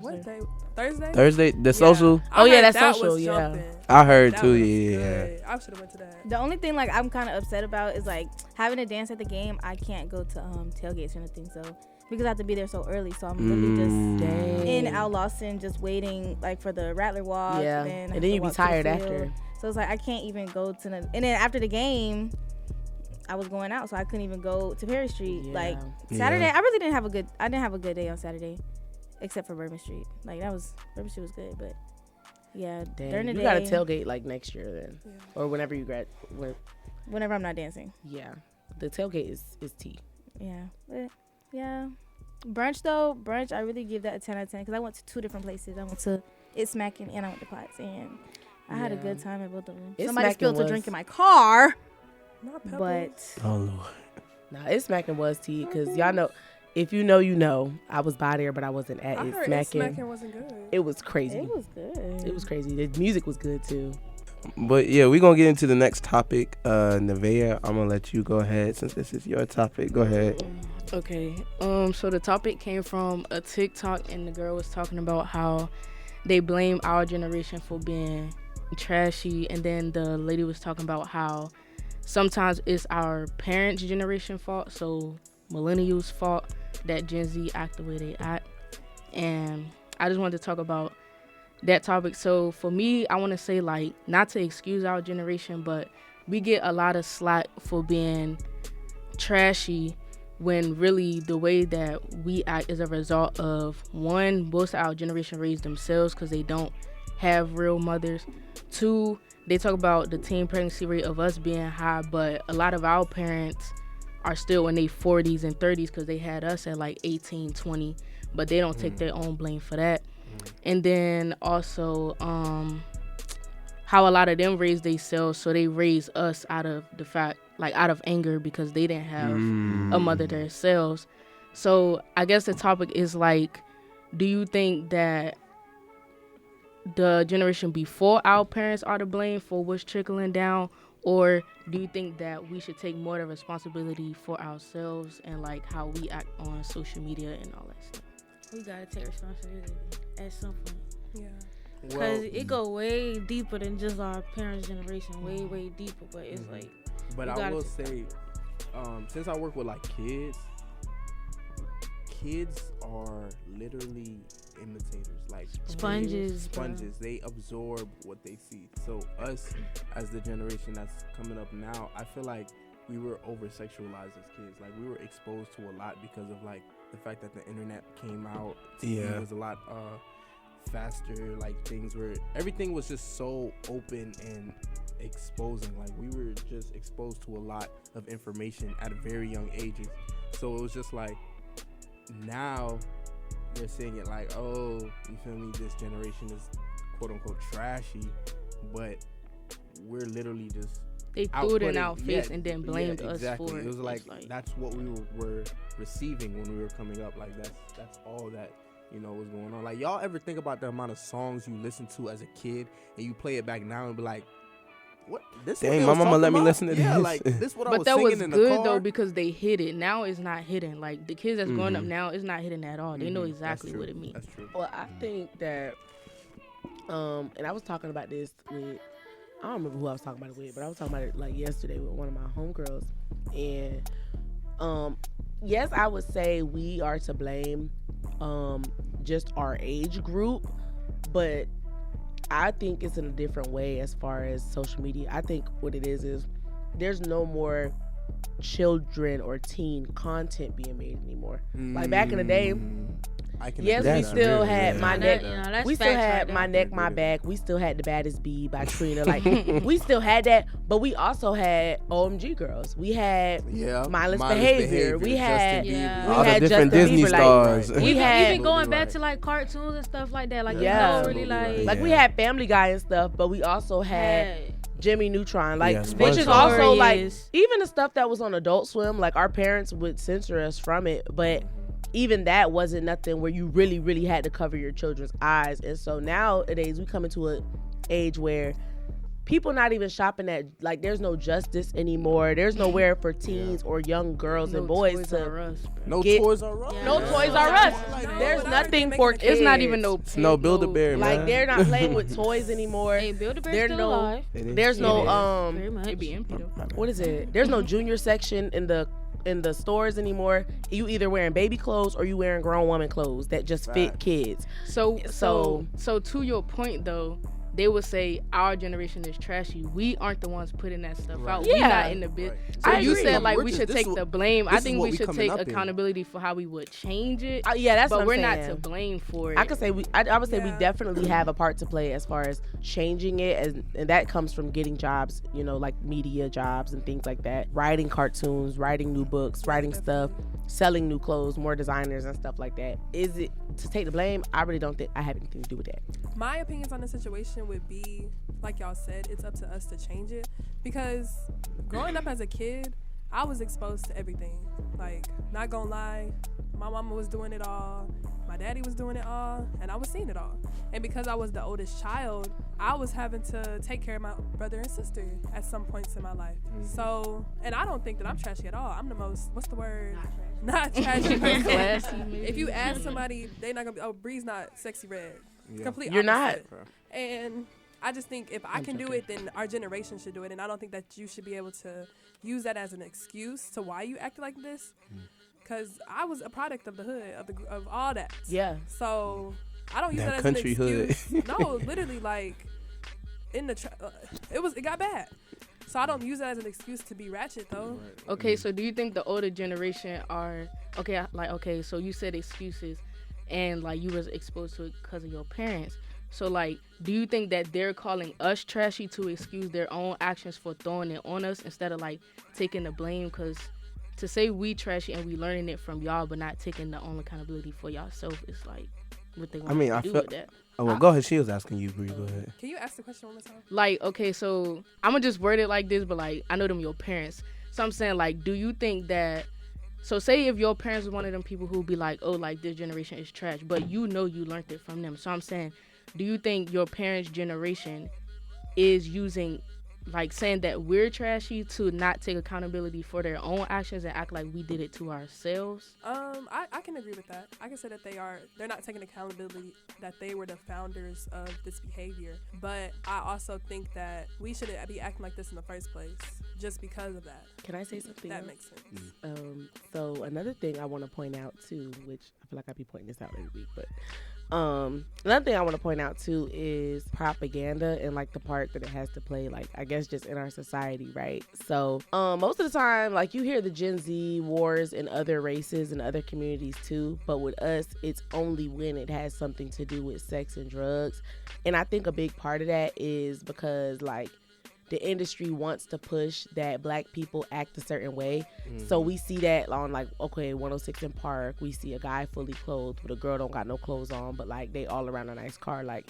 [SPEAKER 7] what day? Thursday.
[SPEAKER 2] Thursday, the social.
[SPEAKER 7] I
[SPEAKER 6] Oh, yeah,
[SPEAKER 7] heard
[SPEAKER 6] that's
[SPEAKER 7] that
[SPEAKER 6] social,
[SPEAKER 7] was
[SPEAKER 6] yeah.
[SPEAKER 7] jumping.
[SPEAKER 2] I heard
[SPEAKER 7] That
[SPEAKER 2] too.
[SPEAKER 7] was
[SPEAKER 2] Yeah.
[SPEAKER 7] good. I should have went to that.
[SPEAKER 5] The only thing like I'm kind of upset about is like having to dance at the game. I can't go to tailgates or anything, so because I have to be there so early. So I'm literally just
[SPEAKER 6] Dang.
[SPEAKER 5] in Al Lawson, just waiting like for the Rattler walk.
[SPEAKER 6] Yeah.
[SPEAKER 5] and
[SPEAKER 6] And
[SPEAKER 5] have
[SPEAKER 6] then
[SPEAKER 5] to
[SPEAKER 6] you be
[SPEAKER 5] walk to the
[SPEAKER 6] tired
[SPEAKER 5] field.
[SPEAKER 6] after.
[SPEAKER 5] So it's like I can't even go to the. And then after the game, I was going out, so I couldn't even go to Perry Street.
[SPEAKER 6] Yeah.
[SPEAKER 5] Like
[SPEAKER 2] Yeah.
[SPEAKER 5] Saturday, I really didn't have a good. I didn't have a good day on Saturday, except for Bourbon Street. Like Bourbon Street was good, but yeah,
[SPEAKER 6] Dang,
[SPEAKER 5] during the
[SPEAKER 6] you
[SPEAKER 5] day,
[SPEAKER 6] got to tailgate like next year then,
[SPEAKER 7] Yeah.
[SPEAKER 6] or whenever you grad.
[SPEAKER 5] whenever I'm not dancing.
[SPEAKER 6] Yeah, the tailgate is tea.
[SPEAKER 5] Yeah, but yeah. Brunch, I really give that a 10 out of 10 because I went to 2 different places. I went to It's Smacking and I went to Potts, and I had a
[SPEAKER 6] Yeah.
[SPEAKER 5] good time at both of them.
[SPEAKER 6] It's
[SPEAKER 5] Somebody
[SPEAKER 6] Smacking
[SPEAKER 5] spilled a drink
[SPEAKER 6] was-
[SPEAKER 5] in my car,
[SPEAKER 7] Not Pebbles.
[SPEAKER 5] but
[SPEAKER 2] Oh Lord.
[SPEAKER 6] Nah, it's smacking was tea because y'all know. If you know, you know. I was by there, but I wasn't at
[SPEAKER 7] I
[SPEAKER 6] it
[SPEAKER 7] heard
[SPEAKER 6] smacking.
[SPEAKER 7] Smacking wasn't good.
[SPEAKER 6] It was crazy.
[SPEAKER 5] it was good.
[SPEAKER 6] It was crazy. The music was good too.
[SPEAKER 2] But yeah, we're gonna get into the next topic. Neveah, I'm gonna let you go ahead since this is your topic. Go ahead.
[SPEAKER 9] Okay. So the topic came from a TikTok, and the girl was talking about how they blame our generation for being trashy, and then the lady was talking about how sometimes it's our parents' generation fault, so millennials' fault that Gen Z act the way they act. And I just wanted to talk about that topic. So for me, I want to say, like, not to excuse our generation, but we get a lot of slack for being trashy when really the way that we act is a result of, one, most of our generation raised themselves because they don't have real mothers. 2, they talk about the teen pregnancy rate of us being high, but a lot of our parents are still in their 40s and 30s because they had us at like 18, 20, but they don't take their own blame for that. And then also how a lot of them raised themselves, so they raised us out of the fact, like out of anger because they didn't have a mother themselves. So I guess the topic is like, do you think that the generation before our parents are to blame for what's trickling down, or do you think that we should take more of the responsibility for ourselves and like how we act on social media and all that stuff?
[SPEAKER 4] We gotta take responsibility at some point.
[SPEAKER 7] Yeah.
[SPEAKER 4] Because it go way deeper than just our parents' generation. Way, way deeper. But it's like,
[SPEAKER 3] But
[SPEAKER 4] you
[SPEAKER 3] I
[SPEAKER 4] gotta
[SPEAKER 3] will
[SPEAKER 4] take
[SPEAKER 3] say, since I work with like kids are literally imitators, like
[SPEAKER 4] Sponges, bro.
[SPEAKER 3] Sponges. They absorb what they see. So us, as the generation that's coming up now, I feel like we were over sexualized as kids. Like we were exposed to a lot because of like the fact that the internet came out.
[SPEAKER 2] Yeah.
[SPEAKER 3] It was a lot faster. Like things were, everything was just so open and exposing. Like we were just exposed to a lot of information at very young ages. So it was just like, now they're seeing it like, oh, you feel me, this generation is quote unquote trashy, but we're literally just
[SPEAKER 9] They threw it in
[SPEAKER 3] outputting-
[SPEAKER 9] our face
[SPEAKER 3] yeah,
[SPEAKER 9] and then blamed
[SPEAKER 3] yeah,
[SPEAKER 9] us
[SPEAKER 3] exactly.
[SPEAKER 9] for it.
[SPEAKER 3] It was
[SPEAKER 9] It's
[SPEAKER 3] like that's what we were receiving when we were coming up. Like that's all that you know what's going on. Like, y'all ever think about the amount of songs you listen to as a kid and you play it back now and be like, what? This
[SPEAKER 2] Dang,
[SPEAKER 3] what they
[SPEAKER 2] my
[SPEAKER 3] was
[SPEAKER 2] mama
[SPEAKER 3] talking
[SPEAKER 2] let me
[SPEAKER 3] about?
[SPEAKER 2] listen to
[SPEAKER 3] Yeah,
[SPEAKER 2] this.
[SPEAKER 3] like this what I
[SPEAKER 9] But
[SPEAKER 3] was
[SPEAKER 9] that
[SPEAKER 3] singing
[SPEAKER 9] was
[SPEAKER 3] in the
[SPEAKER 9] good
[SPEAKER 3] car.
[SPEAKER 9] though because they hit it. Now it's not hidden. Like the kids that's growing up now, it's not hidden at all. They know
[SPEAKER 3] Mhm.
[SPEAKER 9] exactly
[SPEAKER 3] That's true.
[SPEAKER 9] what it means.
[SPEAKER 3] That's true.
[SPEAKER 6] Well, I think that, and I was talking about this with, I don't remember who I was talking about it with, but I was talking about it like yesterday with one of my homegirls, and yes, I would say we are to blame, just our age group, but I think it's in a different way as far as social media. I think what it is there's no more children or teen content being made anymore. Like back in the day,
[SPEAKER 3] I can
[SPEAKER 6] yes,
[SPEAKER 3] agree
[SPEAKER 6] we
[SPEAKER 3] with that.
[SPEAKER 6] still
[SPEAKER 3] Really,
[SPEAKER 6] had
[SPEAKER 3] yeah.
[SPEAKER 6] my
[SPEAKER 4] Nah,
[SPEAKER 6] neck.
[SPEAKER 4] that- you know, that's
[SPEAKER 6] We still
[SPEAKER 4] facts
[SPEAKER 6] had
[SPEAKER 4] right
[SPEAKER 6] my
[SPEAKER 4] there.
[SPEAKER 6] neck, my back. We still had the baddest bee by Trina. Like we still had that, but we also had OMG girls. We had
[SPEAKER 3] Yeah,
[SPEAKER 6] Mindless Behavior. We
[SPEAKER 3] Justin
[SPEAKER 6] had-
[SPEAKER 3] Bieber.
[SPEAKER 4] Yeah.
[SPEAKER 6] we
[SPEAKER 2] All the
[SPEAKER 6] had
[SPEAKER 2] different
[SPEAKER 6] Justin
[SPEAKER 2] Disney
[SPEAKER 6] Bieber, like,
[SPEAKER 2] stars.
[SPEAKER 6] we had
[SPEAKER 4] even going back
[SPEAKER 3] right.
[SPEAKER 4] to like cartoons and stuff like that. Like
[SPEAKER 3] Yeah,
[SPEAKER 4] you
[SPEAKER 6] Yeah.
[SPEAKER 4] know, really
[SPEAKER 3] absolutely
[SPEAKER 4] like
[SPEAKER 3] right.
[SPEAKER 6] like we
[SPEAKER 2] Yeah.
[SPEAKER 6] had Family Guy and stuff, but we also had Jimmy Neutron, like
[SPEAKER 2] Yeah,
[SPEAKER 6] which is
[SPEAKER 2] SpongeBob.
[SPEAKER 6] also like
[SPEAKER 4] Stories.
[SPEAKER 6] even the stuff that was on Adult Swim. Like our parents would censor us from it, but even that wasn't nothing where you really, really had to cover your children's eyes. And so nowadays we come into an age where people not even shopping at, like, there's no Justice anymore. There's nowhere for teens or young girls and boys
[SPEAKER 9] Toys
[SPEAKER 6] to.
[SPEAKER 9] R Us, bro.
[SPEAKER 3] No
[SPEAKER 6] Get-
[SPEAKER 3] Toys R Us.
[SPEAKER 4] Yeah.
[SPEAKER 6] No
[SPEAKER 4] Yeah.
[SPEAKER 6] Toys R Us.
[SPEAKER 3] Like,
[SPEAKER 6] There's
[SPEAKER 7] no,
[SPEAKER 6] nothing
[SPEAKER 7] they're
[SPEAKER 6] for
[SPEAKER 7] making
[SPEAKER 6] kids.
[SPEAKER 9] It's not even no.
[SPEAKER 2] It's no Build-A-Bear, man.
[SPEAKER 6] Like they're not playing with toys anymore.
[SPEAKER 4] Hey, Build-A-Bear's
[SPEAKER 6] They're
[SPEAKER 4] still
[SPEAKER 6] no-
[SPEAKER 4] alive.
[SPEAKER 2] It is.
[SPEAKER 6] There's no
[SPEAKER 4] Very much.
[SPEAKER 9] It be empty though.
[SPEAKER 6] what is it? There's no junior section in the stores anymore. You either wearing baby clothes or you wearing grown woman clothes that just fit
[SPEAKER 3] Facts.
[SPEAKER 6] kids.
[SPEAKER 9] So to your point though, they would say our generation is trashy. We aren't the ones putting that stuff out. We're
[SPEAKER 6] Yeah.
[SPEAKER 9] not in the bit.
[SPEAKER 3] Right.
[SPEAKER 9] So
[SPEAKER 6] I
[SPEAKER 9] you
[SPEAKER 6] agree.
[SPEAKER 9] said like
[SPEAKER 3] We're
[SPEAKER 9] we
[SPEAKER 3] just-
[SPEAKER 9] should
[SPEAKER 3] this
[SPEAKER 9] take
[SPEAKER 3] is
[SPEAKER 9] the
[SPEAKER 3] what-
[SPEAKER 9] blame.
[SPEAKER 3] this
[SPEAKER 9] I
[SPEAKER 3] is
[SPEAKER 9] think
[SPEAKER 3] what
[SPEAKER 9] we
[SPEAKER 3] we
[SPEAKER 9] should
[SPEAKER 3] coming
[SPEAKER 9] take
[SPEAKER 3] up in.
[SPEAKER 9] accountability for how we would change it.
[SPEAKER 6] Yeah, that's
[SPEAKER 9] but
[SPEAKER 6] what
[SPEAKER 9] we're
[SPEAKER 6] I'm
[SPEAKER 9] not
[SPEAKER 6] saying.
[SPEAKER 9] to blame for it.
[SPEAKER 6] I could say I would say we
[SPEAKER 7] Yeah.
[SPEAKER 6] definitely have a part to play as far as changing it, and that comes from getting jobs, you know, like media jobs and things like that. Writing cartoons, writing new books, writing stuff, selling new clothes, more designers and stuff like that. Is it to take the blame? I really don't think I have anything to do with that.
[SPEAKER 7] My opinions on the situation would be, like y'all said, it's up to us to change it. Because growing up as a kid, I was exposed to everything. Like, not gonna lie, my mama was doing it all, my daddy was doing it all, and I was seeing it all. And because I was the oldest child, I was having to take care of my brother and sister at some points in my life. So, and I don't think that I'm trashy at all. I'm the most, what's the word? Not trashy person.
[SPEAKER 9] Classy, maybe.
[SPEAKER 7] If you ask somebody, they not gonna be, oh, Bree's not sexy red.
[SPEAKER 3] Yeah.
[SPEAKER 7] Complete
[SPEAKER 6] You're not.
[SPEAKER 7] opposite. And I just think if I can do it, then our generation should do it. And I don't think that you should be able to use that as an excuse to why you acted like this. Because I was a product of the hood, of all that.
[SPEAKER 6] Yeah.
[SPEAKER 7] So I don't use
[SPEAKER 2] That
[SPEAKER 7] that as
[SPEAKER 2] country
[SPEAKER 7] an
[SPEAKER 2] hood.
[SPEAKER 7] excuse. No, literally, like in the it got bad. So I don't use that as an excuse to be ratchet though.
[SPEAKER 9] Okay, so do you think the older generation are okay? So you said excuses, and like you was exposed to it because of your parents. So like, do you think that they're calling us trashy to excuse their own actions for throwing it on us instead of like taking the blame? Because to say we trashy and we learning it from y'all, but not taking the own accountability for yourself, it's like what they want
[SPEAKER 2] I mean,
[SPEAKER 9] to
[SPEAKER 2] I
[SPEAKER 9] do
[SPEAKER 2] feel-
[SPEAKER 9] with that.
[SPEAKER 2] Oh, well, go ahead. She was asking you, Bree. Go ahead.
[SPEAKER 7] Can you ask the question one more time?
[SPEAKER 9] Like, okay, so I'm gonna just word it like this, but like I know them your parents. So I'm saying like, do you think that, so say if your parents was one of them people who be like, oh, like this generation is trash, but you know you learned it from them. So I'm saying, do you think your parents' generation is using, like saying that we're trashy to not take accountability for their own actions and act like we did it to ourselves?
[SPEAKER 7] I can agree with that. I can say that they're not taking accountability that they were the founders of this behavior. But I also think that we shouldn't be acting like this in the first place just because of that.
[SPEAKER 6] Can I say something?
[SPEAKER 7] That
[SPEAKER 6] else?
[SPEAKER 7] makes sense.
[SPEAKER 6] So another thing I want to point out too, which I feel like I be pointing this out every week, but another thing I want to point out too is propaganda and like the part that it has to play, like I guess just in our society, right? So most of the time, like you hear the Gen Z wars in other races and other communities too, but with us, it's only when it has something to do with sex and drugs. And I think a big part of that is because like the industry wants to push that black people act a certain way. So we see that on like, okay, 106 in Park, we see a guy fully clothed, but a girl don't got no clothes on, but like they all around a nice car. Like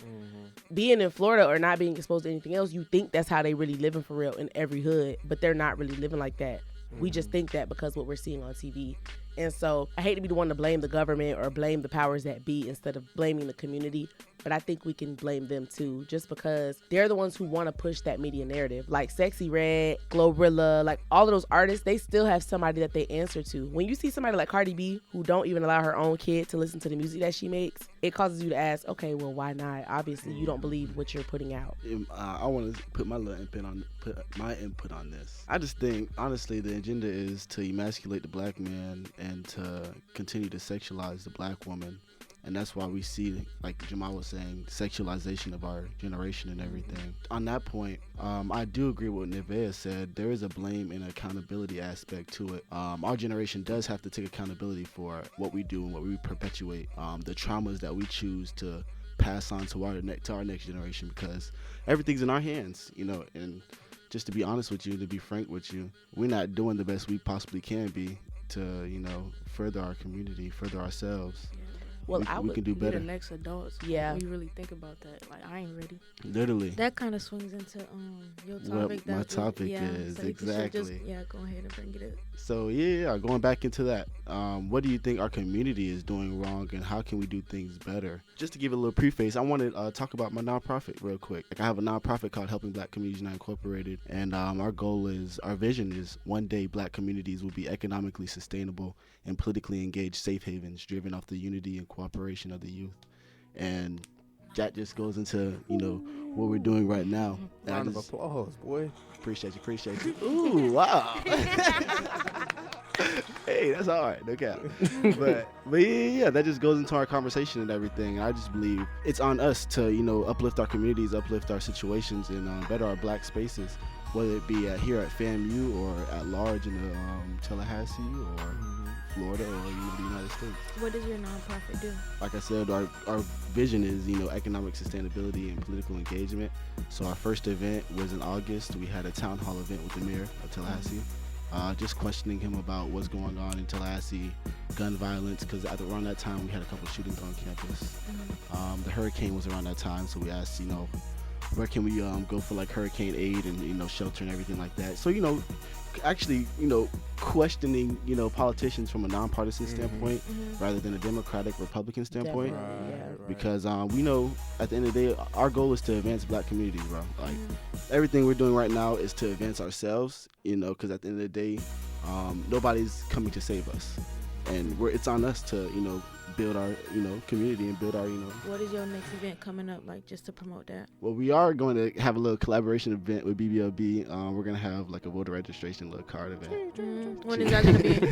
[SPEAKER 6] being in Florida or not being exposed to anything else, you think that's how they really living for real in every hood, but they're not really living like that. We just think that because what we're seeing on TV. And so I hate to be the one to blame the government or blame the powers that be instead of blaming the community. But I think we can blame them too, just because they're the ones who want to push that media narrative. Like Sexy Red, Glorilla, like all of those artists, they still have somebody that they answer to. When you see somebody like Cardi B, who don't even allow her own kid to listen to the music that she makes, it causes you to ask, okay, well, why not? Obviously, you don't believe what you're putting out.
[SPEAKER 8] I want to put my input on this. I just think, honestly, the agenda is to emasculate the black man and to continue to sexualize the black woman. And that's why we see, like Jamal was saying, sexualization of our generation and everything. On that point, I do agree with what Neveah said. There is a blame and accountability aspect to it. Our generation does have to take accountability for what we do and what we perpetuate, the traumas that we choose to pass on to our next generation, because everything's in our hands, and just to be honest with you, to be frank with you, we're not doing the best we possibly can be to, further our community, further ourselves.
[SPEAKER 6] Well,
[SPEAKER 8] we can do
[SPEAKER 9] Be
[SPEAKER 8] better.
[SPEAKER 9] the next adults.
[SPEAKER 6] Yeah.
[SPEAKER 9] We really think about that. Like, I ain't ready.
[SPEAKER 8] Literally.
[SPEAKER 4] That kind of swings into your
[SPEAKER 8] What
[SPEAKER 4] topic.
[SPEAKER 8] my topic is,
[SPEAKER 4] so you should
[SPEAKER 8] exactly.
[SPEAKER 4] Just, go ahead and bring it up.
[SPEAKER 8] So going back into that, what do you think our community is doing wrong, and how can we do things better? Just to give a little preface, I want to talk about my nonprofit real quick. I have a nonprofit called Helping Black Communities United Incorporated, and our vision is one day Black communities will be economically sustainable and politically engaged safe havens driven off the unity and cooperation of the youth. And that just goes into what we're doing right now.
[SPEAKER 3] Round of applause, boy.
[SPEAKER 8] Appreciate you. Ooh, wow. Hey, that's all right. No cap. But yeah, that just goes into our conversation and everything. I just believe it's on us to uplift our communities, uplift our situations, and better our Black spaces, whether it be here at FAMU or at large in the Tallahassee or Florida or the United States.
[SPEAKER 4] What does your nonprofit do?
[SPEAKER 8] Like I said, our vision is economic sustainability and political engagement. So our first event was in August. We had a town hall event with the mayor of Tallahassee, just questioning him about what's going on in Tallahassee, gun violence, because around that time we had a couple of shootings on campus. The hurricane was around that time, so we asked where can we go for like hurricane aid and shelter and everything like that. So actually questioning politicians from a nonpartisan standpoint rather than a Democratic Republican standpoint.
[SPEAKER 6] Right.
[SPEAKER 8] Because we know at the end of the day our goal is to advance Black communities, bro. Like everything we're doing right now is to advance ourselves, because at the end of the day nobody's coming to save us, and it's on us to build our community and build our
[SPEAKER 4] What is your next event coming up, like, just to promote that?
[SPEAKER 8] Well, we are going to have a little collaboration event with BBLB. We're going to have like a voter registration little card event.
[SPEAKER 4] When is that going to be?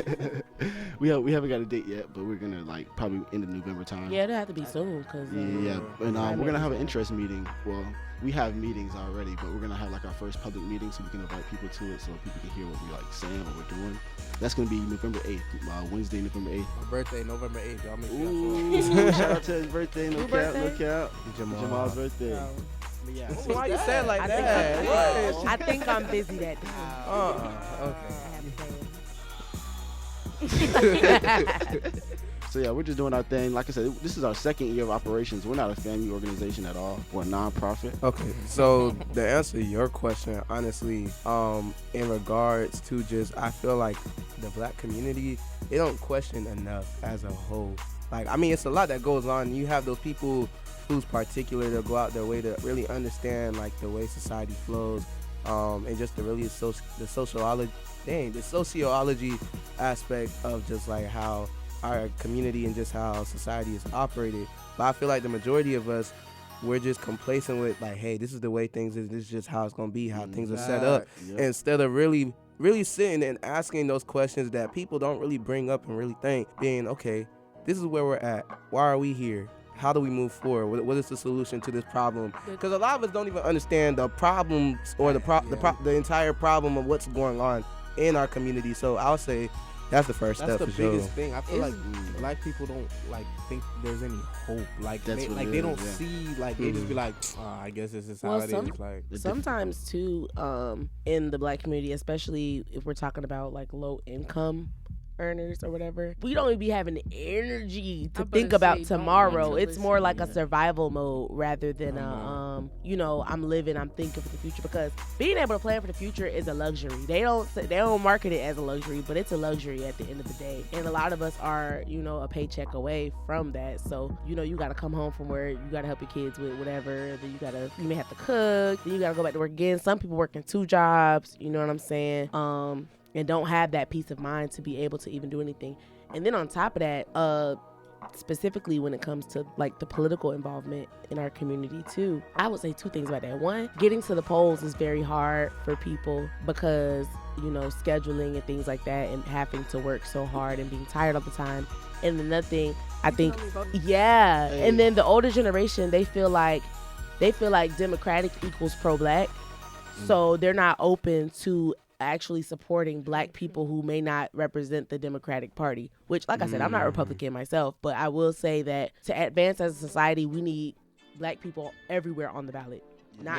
[SPEAKER 8] we haven't got a date yet, but we're going to probably end of November time.
[SPEAKER 6] Yeah, it'll have to be soon, because
[SPEAKER 8] and we're going to have an interest meeting. Well, we have meetings already, but we're going to have like our first public meeting so we can invite people to it so people can hear what we're saying, what we're doing. That's going to be November 8th, Wednesday, November 8th.
[SPEAKER 3] My birthday, November 8th. Y'all make
[SPEAKER 8] Ooh, shout out to his birthday. No cap. Jamal's birthday.
[SPEAKER 3] But yeah.
[SPEAKER 2] Why you say it like
[SPEAKER 6] I
[SPEAKER 2] that?
[SPEAKER 6] I think I'm busy that day.
[SPEAKER 2] Okay.
[SPEAKER 8] So yeah, we're just doing our thing. Like I said, this is our second year of operations. We're not a family organization at all. We're a non-profit.
[SPEAKER 2] Okay, so the answer to your question, honestly, in regards to I feel like the Black community, they don't question enough as a whole. Like, I mean, it's a lot that goes on. You have those people who's particular to go out their way to really understand like the way society flows, and just the sociology aspect of just like how our community and just how society is operated. But I feel like the majority of us, we're just complacent with like, hey, this is the way things is. This is just how it's gonna be, how things are set up.
[SPEAKER 8] Yep.
[SPEAKER 2] Instead of really sitting and asking those questions that people don't really bring up and really think, being okay, this is where we're at. Why are we here? How do we move forward? What is the solution to this problem? Because a lot of us don't even understand the problems or the entire problem of what's going on in our community. So I'll say that's the first step.
[SPEAKER 3] That's the
[SPEAKER 2] for sure.
[SPEAKER 3] biggest thing. I feel like Black people don't think there's any hope. Like they don't see, like they just be like, I guess this is how it is. Like
[SPEAKER 6] sometimes too, in the Black community, especially if we're talking about like low income earners or whatever, we don't even be having the energy to think about tomorrow. It's more like a survival mode rather than I'm living, I'm thinking for the future, because being able to plan for the future is a luxury. They don't market it as a luxury, but it's a luxury at the end of the day. And a lot of us are, a paycheck away from that. So, you got to come home from work, you got to help your kids with whatever, then you may have to cook, then you got to go back to work again. Some people working 2 jobs, you know what I'm saying? And don't have that peace of mind to be able to even do anything. And then on top of that, specifically when it comes to like the political involvement in our community too, I would say 2 things about that. One, getting to the polls is very hard for people because scheduling and things like that, and having to work so hard and being tired all the time. And another thing, I think, and then the older generation, they feel like Democratic equals pro-black, so they're not open to actually supporting black people who may not represent the Democratic Party, which, like I said, I'm not Republican myself, but I will say that to advance as a society, we need black people everywhere on the ballot, not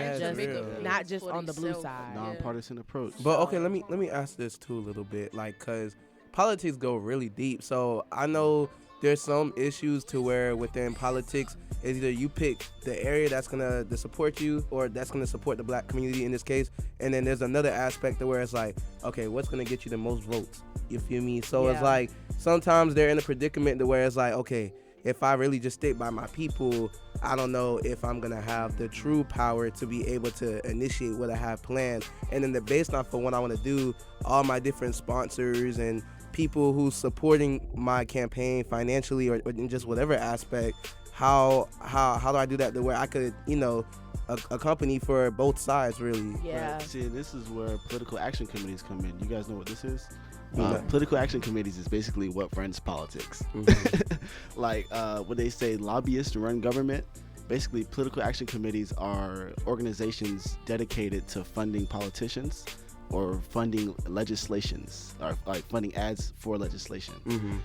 [SPEAKER 6] just on the blue side.
[SPEAKER 8] Nonpartisan approach.
[SPEAKER 2] But okay, let me ask this too a little bit, like, cause politics go really deep. So I know there's some issues to where within politics, either you pick the area that's gonna support you, or that's gonna support the black community in this case, and then there's another aspect to where it's like, okay, what's gonna get you the most votes? You feel me? So it's like sometimes they're in a predicament to where it's like, okay, if I really just stick by my people, I don't know if I'm gonna have the true power to be able to initiate what I have planned. And then based off of what I want to do, all my different sponsors and people who's supporting my campaign financially or in just whatever aspect, how do I do that to where I could, a company for both sides, really?
[SPEAKER 6] Yeah.
[SPEAKER 8] Right. See, this is where political action committees come in. You guys know what this is? Political action committees is basically what runs politics. Like when they say lobbyists to run government, basically political action committees are organizations dedicated to funding politicians or funding legislations, or like funding ads for legislation.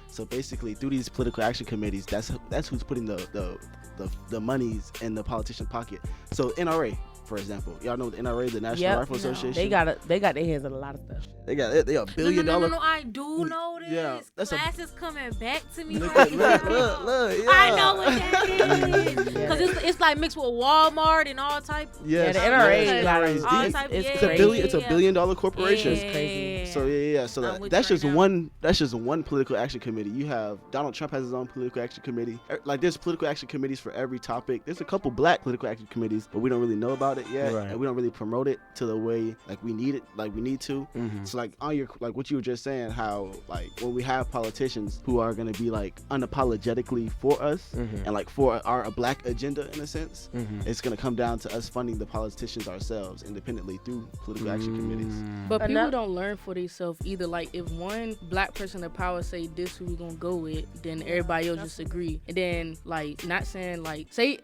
[SPEAKER 8] So basically through these political action committees, that's who's putting the monies in the politician pocket. So NRA, for example, y'all know the NRA, the National Rifle Association.
[SPEAKER 6] They got their hands on a lot of stuff.
[SPEAKER 8] They got $1 billion.
[SPEAKER 4] No, I do know this.
[SPEAKER 8] Yeah, that's
[SPEAKER 4] Classes coming back to me.
[SPEAKER 8] Look,
[SPEAKER 4] right
[SPEAKER 8] yeah.
[SPEAKER 4] I know what that is. Because it's like mixed with Walmart and all type.
[SPEAKER 8] Yes,
[SPEAKER 6] the NRA
[SPEAKER 8] it's $1 billion corporation.
[SPEAKER 6] It's crazy.
[SPEAKER 8] So so that's just one political action committee. You have Donald Trump has his own political action committee. Like there's political action committees for every topic. There's a couple black political action committees, but we don't really know about it yet, and we don't really promote it to the way like we need to. So like on your what you were just saying, how like when we have politicians who are going to be like unapologetically for us and like for our black agenda in a sense, it's going to come down to us funding the politicians ourselves independently through political action committees.
[SPEAKER 9] But people don't learn for themselves either. Like if one black person in power say this who we gonna go with, then everybody else just agree. And then like not saying like say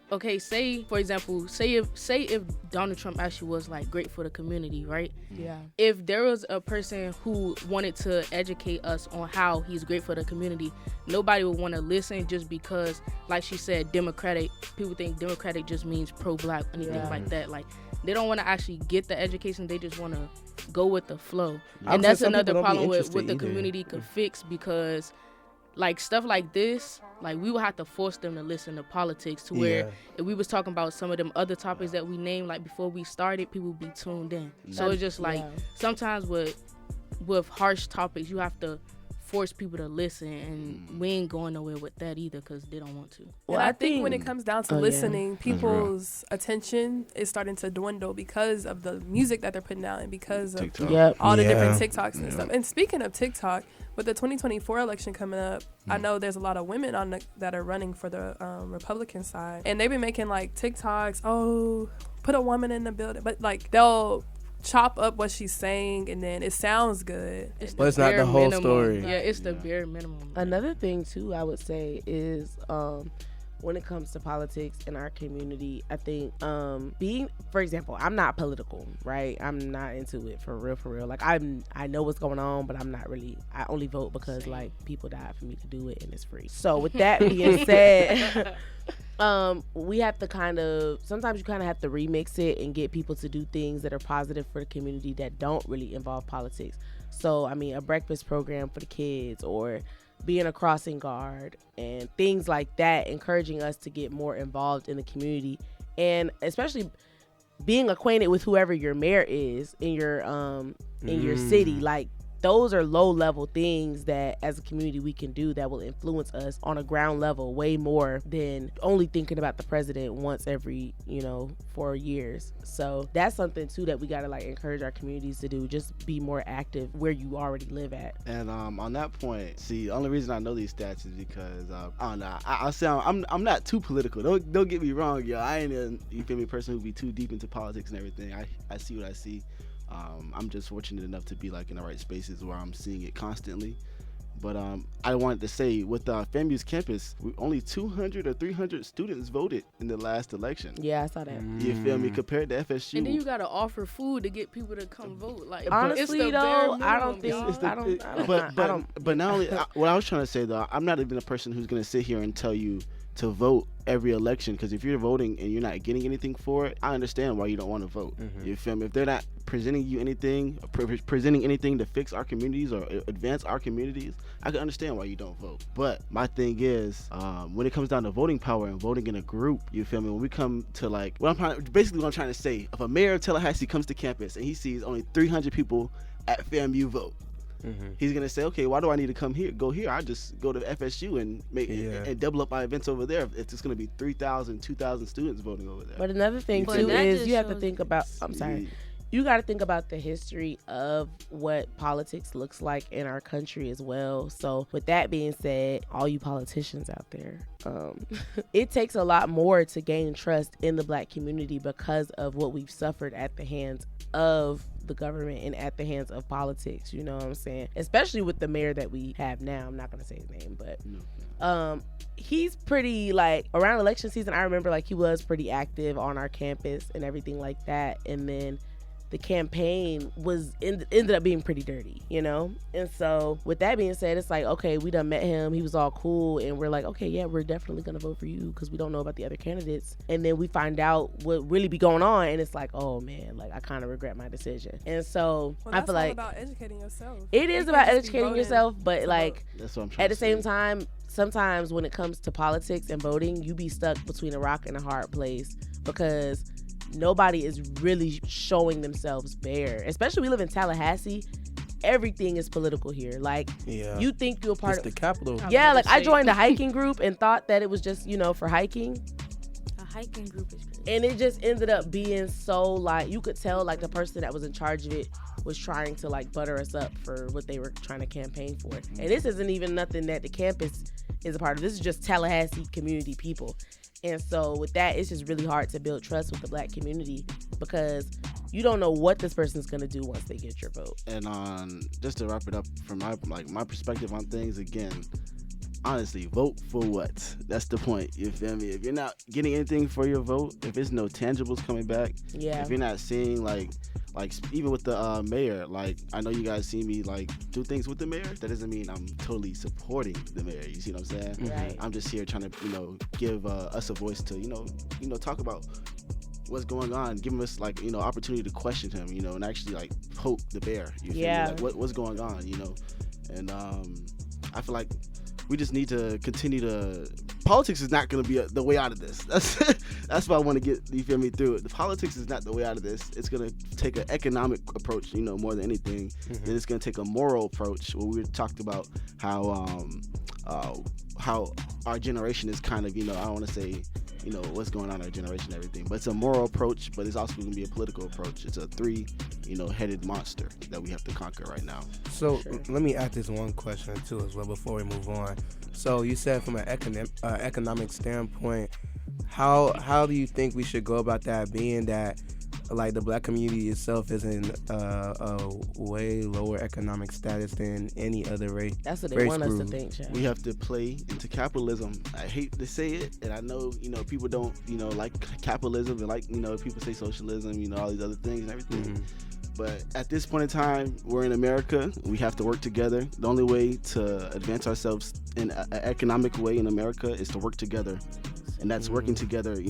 [SPEAKER 9] for example, say if Donald Trump actually was like great for the community, right?
[SPEAKER 6] Yeah.
[SPEAKER 9] If there was a person who wanted to educate us on how he's great for the community, nobody would want to listen just because, like she said, Democratic. People think Democratic just means pro-black, anything like that. Like they don't want to actually get the education. They just want to go with the flow. And that's another problem with the community could fix, because like stuff like this, like we would have to force them to listen to politics to where if we was talking about some of them other topics that we named like before we started, people would be tuned in. So it's just like sometimes with harsh topics, you have to force people to listen, and we ain't going nowhere with that either because they don't want to.
[SPEAKER 7] Well, I think when it comes down to listening, people's attention is starting to dwindle because of the music that they're putting out and because of all the different TikToks and stuff. And speaking of TikTok, with the 2024 election coming up, I know there's a lot of women that are running for the Republican side, and they've been making like TikToks, put a woman in the building, but like they'll chop up what she's saying and then it sounds good,
[SPEAKER 2] but it's not the whole story.
[SPEAKER 9] Yeah, it's the bare minimum.
[SPEAKER 6] Another thing too I would say is when it comes to politics in our community, I think being, for example, I'm not political, right? I'm not into it for real. Like I know what's going on, but I'm not really. I only vote because like people died for me to do it and it's free. So with that being said, we have to sometimes you kind of have to remix it and get people to do things that are positive for the community that don't really involve politics. So I mean, a breakfast program for the kids, or being a crossing guard and things like that, encouraging us to get more involved in the community And especially being acquainted with whoever your mayor is in your city, like those are low level things that as a community we can do that will influence us on a ground level way more than only thinking about the president once every 4 years. So that's something too that we gotta like encourage our communities to do, just be more active where you already live at.
[SPEAKER 8] And on that point, see, the only reason I know these stats is because I don't know. I'll sound I'm not too political. Don't get me wrong, yo. I ain't a person who be too deep into politics and everything. I see what I see. I'm just fortunate enough to be like in the right spaces where I'm seeing it constantly. But I wanted to say with FAMU's campus, only 200 or 300 students voted in the last election.
[SPEAKER 6] Yeah, I saw that.
[SPEAKER 8] You feel me? Compared to FSU.
[SPEAKER 9] And then you gotta offer food to get people to come vote. Like
[SPEAKER 6] honestly,
[SPEAKER 9] it's the
[SPEAKER 6] though,
[SPEAKER 9] bare
[SPEAKER 6] I don't
[SPEAKER 9] minimum,
[SPEAKER 6] think.
[SPEAKER 9] y'all.
[SPEAKER 8] But not only what I was trying to say though, I'm not even a person who's gonna sit here and tell you to vote every election, because if you're voting and you're not getting anything for it, I understand why you don't want to vote. You feel me? If they're not presenting you anything, presenting anything to fix our communities or advance our communities, I can understand why you don't vote. But my thing is, when it comes down to voting power and voting in a group, you feel me? When we come to like, what I'm trying to say, if a mayor of Tallahassee comes to campus and he sees only 300 people at FAMU vote, he's gonna say, okay, why do I need to go here? I just go to FSU and and double up my events over there. It's just gonna be 3,000, 2,000 students voting over there.
[SPEAKER 6] But another thing too is you have to think about. I'm sorry. You got to think about the history of what politics looks like in our country as well. So with that being said, all you politicians out there, it takes a lot more to gain trust in the Black community because of what we've suffered at the hands of the government and at the hands of politics. You know what I'm saying? Especially with the mayor that we have now. I'm not going to say his name, but he's pretty, like, around election season, I remember like he was pretty active on our campus and everything like that. And then the campaign ended up being pretty dirty, And so with that being said, it's like, okay, we done met him. He was all cool. And we're like, okay, yeah, we're definitely going to vote for you because we don't know about the other candidates. And then we find out what really be going on. And it's like, oh man, like I kind of regret my decision. And so I feel like
[SPEAKER 7] about educating yourself.
[SPEAKER 6] It is about educating yourself. But like
[SPEAKER 8] that's what I'm trying
[SPEAKER 6] at the
[SPEAKER 8] to say.
[SPEAKER 6] same time, sometimes when it comes to politics and voting, you be stuck between a rock and a hard place because nobody is really showing themselves bare. Especially we live in Tallahassee. Everything is political here. Like, you think you're part of
[SPEAKER 2] the capital.
[SPEAKER 6] Yeah, like I joined a hiking group and thought that it was just, for hiking.
[SPEAKER 4] A hiking group is crazy.
[SPEAKER 6] And it just ended up being so, like, you could tell, like, the person that was in charge of it was trying to, like, butter us up for what they were trying to campaign for. And this isn't even nothing that the campus is a part of. This is just Tallahassee community people. And so with that, it's just really hard to build trust with the Black community because you don't know what this person's going to do once they get your vote.
[SPEAKER 8] And just to wrap it up from my perspective on things, again, honestly, vote for what? That's the point. You feel me? If you're not getting anything for your vote, if there's no tangibles coming back, if you're not seeing like even with the mayor, like I know you guys see me like do things with the mayor. That doesn't mean I'm totally supporting the mayor. You see what I'm saying?
[SPEAKER 6] Right.
[SPEAKER 8] I'm just here trying to give us a voice to talk about what's going on, giving us like opportunity to question him, and actually like poke the bear. You feel me? Like what's going on, and I feel like we just need to continue to. Politics is not going to be the way out of this. That's what I want to get. You feel me through it. The politics is not the way out of this. It's going to take an economic approach, more than anything. Then it's going to take a moral approach. Where we talked about how our generation is kind of, I don't want to say, what's going on in our generation and everything. But it's a moral approach, but it's also going to be a political approach. It's a headed monster that we have to conquer right now.
[SPEAKER 2] So let me ask this one question too as well before we move on. So you said from an economic standpoint, how do you think we should go about that, being that like the Black community itself is in a way lower economic status than any other race?
[SPEAKER 6] That's what they want us to think, Chad.
[SPEAKER 8] We have to play into capitalism. I hate to say it, and I know people don't like capitalism and like people say socialism, all these other things and everything. But at this point in time, we're in America. We have to work together. The only way to advance ourselves in an economic way in America is to work together. And that's working together.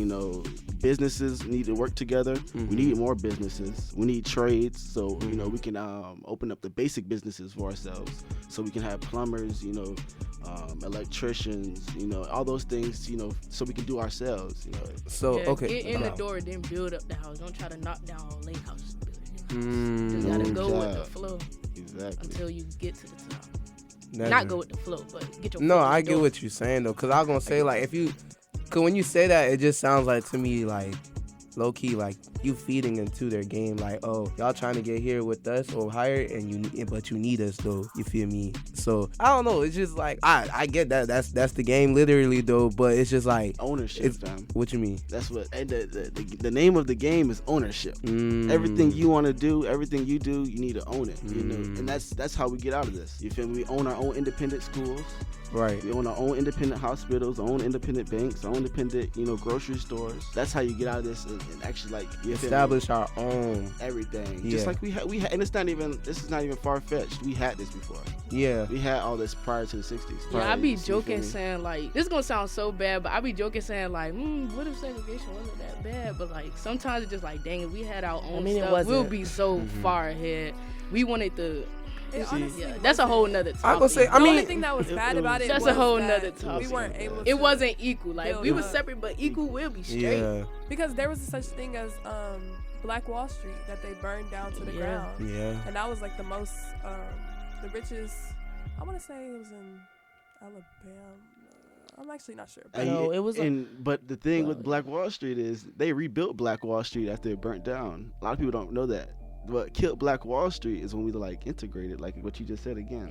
[SPEAKER 8] Businesses need to work together. We need more businesses. We need trades. So, we can open up the basic businesses for ourselves. So we can have plumbers, electricians, all those things, so we can do ourselves,
[SPEAKER 2] So
[SPEAKER 9] Yeah,
[SPEAKER 2] okay.
[SPEAKER 9] get in the door, then build up the house. Don't try to knock down all lake houses. Just gotta go with the flow
[SPEAKER 8] Exactly.
[SPEAKER 9] until you get to the top.
[SPEAKER 2] Never.
[SPEAKER 9] Not go with the flow, but get your
[SPEAKER 2] No,
[SPEAKER 9] foot in the
[SPEAKER 2] I get
[SPEAKER 9] door.
[SPEAKER 2] what you're saying though, cause I was gonna say like cause when you say that, it just sounds like to me like low key like you feeding into their game, like, oh, y'all trying to get here with us or higher, but you need us though. You feel me? So I don't know. It's just like I get that. That's the game literally though, but it's just like
[SPEAKER 8] Ownership, fam.
[SPEAKER 2] What you mean?
[SPEAKER 8] That's what and the name of the game is ownership. Everything you want to do, everything you do, you need to own it. And that's how we get out of this. You feel me? We own our own independent schools.
[SPEAKER 2] Right.
[SPEAKER 8] We own our own independent hospitals, our own independent banks, our own independent, grocery stores. That's how you get out of this and actually like
[SPEAKER 2] establish our own
[SPEAKER 8] everything.
[SPEAKER 2] Yeah.
[SPEAKER 8] Just like we had, and this is not even far fetched. We had this before.
[SPEAKER 2] Yeah.
[SPEAKER 8] We had all this prior to the 60s.
[SPEAKER 9] Yeah, I be joking saying like, this is gonna sound so bad, but I be joking saying like, what if segregation wasn't that bad? But like sometimes it's just like, dang, if we had our own stuff, we'll be so far ahead. We wanted to. That's a whole nother topic.
[SPEAKER 2] I gonna say,
[SPEAKER 7] The only thing that was bad about it
[SPEAKER 9] that's
[SPEAKER 7] was
[SPEAKER 9] a whole
[SPEAKER 7] that
[SPEAKER 9] nother topic.
[SPEAKER 7] we weren't able to.
[SPEAKER 9] It wasn't equal. Like we
[SPEAKER 7] build
[SPEAKER 9] was
[SPEAKER 7] up.
[SPEAKER 9] separate, but equal will be straight.
[SPEAKER 2] Yeah.
[SPEAKER 7] Because there was such thing as Black Wall Street that they burned down to the ground.
[SPEAKER 2] Yeah.
[SPEAKER 7] And that was like the most, the richest. I want to say it was in Alabama. I'm actually not sure. But
[SPEAKER 6] No, it was.
[SPEAKER 8] But the thing with Black Wall Street is they rebuilt Black Wall Street after it burnt down. A lot of people don't know that. What killed Black Wall Street is when we like integrated, like what you just said again.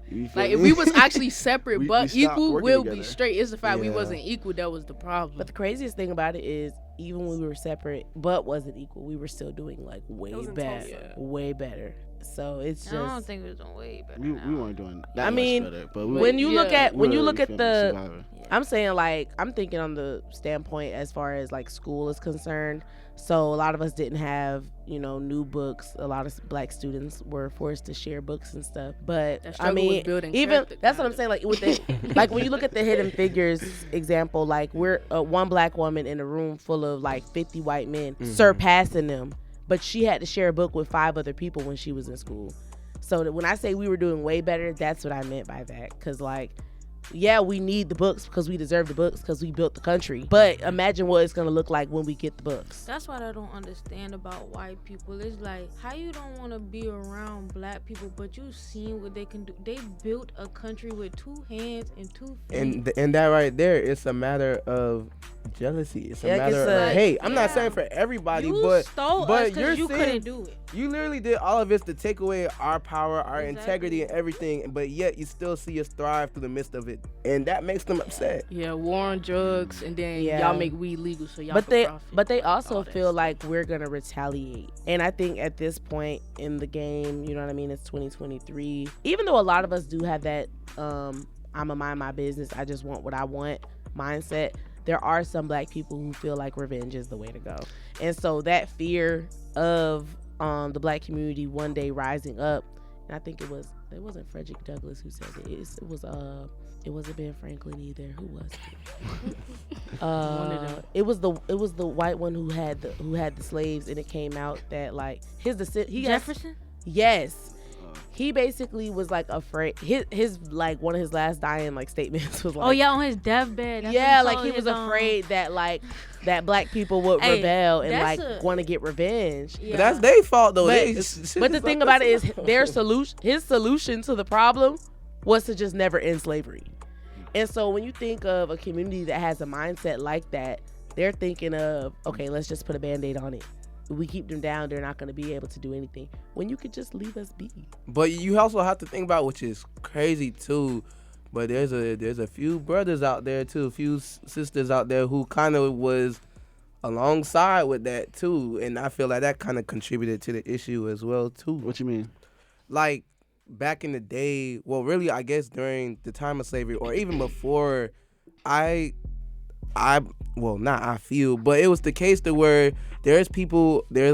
[SPEAKER 9] Yeah. Like if we was actually separate but
[SPEAKER 8] we stopped
[SPEAKER 9] equal,
[SPEAKER 8] working
[SPEAKER 9] we'll be
[SPEAKER 8] together.
[SPEAKER 9] straight. It's the fact we
[SPEAKER 2] Yeah.
[SPEAKER 9] wasn't equal that was the problem.
[SPEAKER 6] But the craziest thing about it is, even when we were separate but wasn't equal, we were still doing like way
[SPEAKER 7] was in
[SPEAKER 6] better,
[SPEAKER 7] Tulsa.
[SPEAKER 6] way better. So it's just.
[SPEAKER 4] I don't think it was doing way better.
[SPEAKER 8] We
[SPEAKER 4] now.
[SPEAKER 8] weren't doing that
[SPEAKER 6] I mean,
[SPEAKER 8] much better, but we
[SPEAKER 6] when you look at
[SPEAKER 8] we were,
[SPEAKER 6] the,
[SPEAKER 8] Survivor.
[SPEAKER 6] I'm saying like I'm thinking on the standpoint as far as like school is concerned. So a lot of us didn't have new books. A lot of Black students were forced to share books and stuff. But
[SPEAKER 9] That
[SPEAKER 6] I
[SPEAKER 9] struggle
[SPEAKER 6] mean,
[SPEAKER 9] was building
[SPEAKER 6] even
[SPEAKER 9] character,
[SPEAKER 6] that's what
[SPEAKER 9] kind
[SPEAKER 6] I'm
[SPEAKER 9] of.
[SPEAKER 6] saying. Like with the like when you look at the Hidden Figures example, like we're one Black woman in a room full of like 50 white men, surpassing them. But she had to share a book with 5 other people when she was in school. So that when I say we were doing way better, that's what I meant by that. Because like, yeah, we need the books because we deserve the books because we built the country. But imagine what it's going to look like when we get the books.
[SPEAKER 4] That's what I don't understand about white people. It's like, how you don't want to be around Black people, but you seen what they can do. They built a country with 2 hands and 2 feet.
[SPEAKER 2] And that right there, it's a matter of jealousy. It's a
[SPEAKER 6] Yeah,
[SPEAKER 2] matter
[SPEAKER 6] it's
[SPEAKER 2] of,
[SPEAKER 6] a-
[SPEAKER 2] hey, I'm not
[SPEAKER 4] Yeah.
[SPEAKER 2] saying for everybody,
[SPEAKER 4] You
[SPEAKER 2] but
[SPEAKER 4] stole us
[SPEAKER 2] but
[SPEAKER 4] 'cause
[SPEAKER 2] you're
[SPEAKER 4] you
[SPEAKER 2] saying
[SPEAKER 4] couldn't do it.
[SPEAKER 2] you literally did all of this to take away our power, our
[SPEAKER 4] Exactly.
[SPEAKER 2] integrity, and everything, but yet you still see us thrive through the midst of it, and that makes them upset.
[SPEAKER 9] Yeah, war on drugs, and then
[SPEAKER 6] Yeah.
[SPEAKER 9] y'all make weed legal, so y'all.
[SPEAKER 6] But
[SPEAKER 9] can
[SPEAKER 6] they
[SPEAKER 9] profit.
[SPEAKER 6] they also
[SPEAKER 9] All that
[SPEAKER 6] feel
[SPEAKER 9] stuff.
[SPEAKER 6] like we're going to retaliate. And I think at this point in the game, you know what I mean, it's 2023. Even though a lot of us do have that I'ma mind my business, I just want what I want mindset, there are some Black people who feel like revenge is the way to go. And so that fear of the Black community one day rising up, and I think it wasn't Frederick Douglass who said it. It wasn't Ben Franklin either. Who was it? It was the white one who had the slaves, and it came out that like
[SPEAKER 4] Jefferson?
[SPEAKER 6] Yes. He basically was like afraid. His like one of his last dying like statements was like,
[SPEAKER 4] Oh yeah, on his deathbed. That's
[SPEAKER 6] yeah,
[SPEAKER 4] what
[SPEAKER 6] like
[SPEAKER 4] told
[SPEAKER 6] he was
[SPEAKER 4] his,
[SPEAKER 6] afraid that like that Black people would
[SPEAKER 4] Hey,
[SPEAKER 6] rebel and
[SPEAKER 4] that's
[SPEAKER 6] like want to get revenge.
[SPEAKER 4] Yeah.
[SPEAKER 2] But that's their fault though.
[SPEAKER 6] But the thing about it is his solution to the problem was to just never end slavery. And so when you think of a community that has a mindset like that, they're thinking of, okay, let's just put a Band-Aid on it. If we keep them down, they're not going to be able to do anything. When you could just leave us be.
[SPEAKER 2] But you also have to think about, which is crazy too, but there's a few brothers out there too, a few sisters out there who kind of was alongside with that too, and I feel like that kind of contributed to the issue as well too.
[SPEAKER 8] What you mean?
[SPEAKER 2] Like back in the day, well, really, I guess during the time of slavery or even before, not I feel, but it was the case to where there's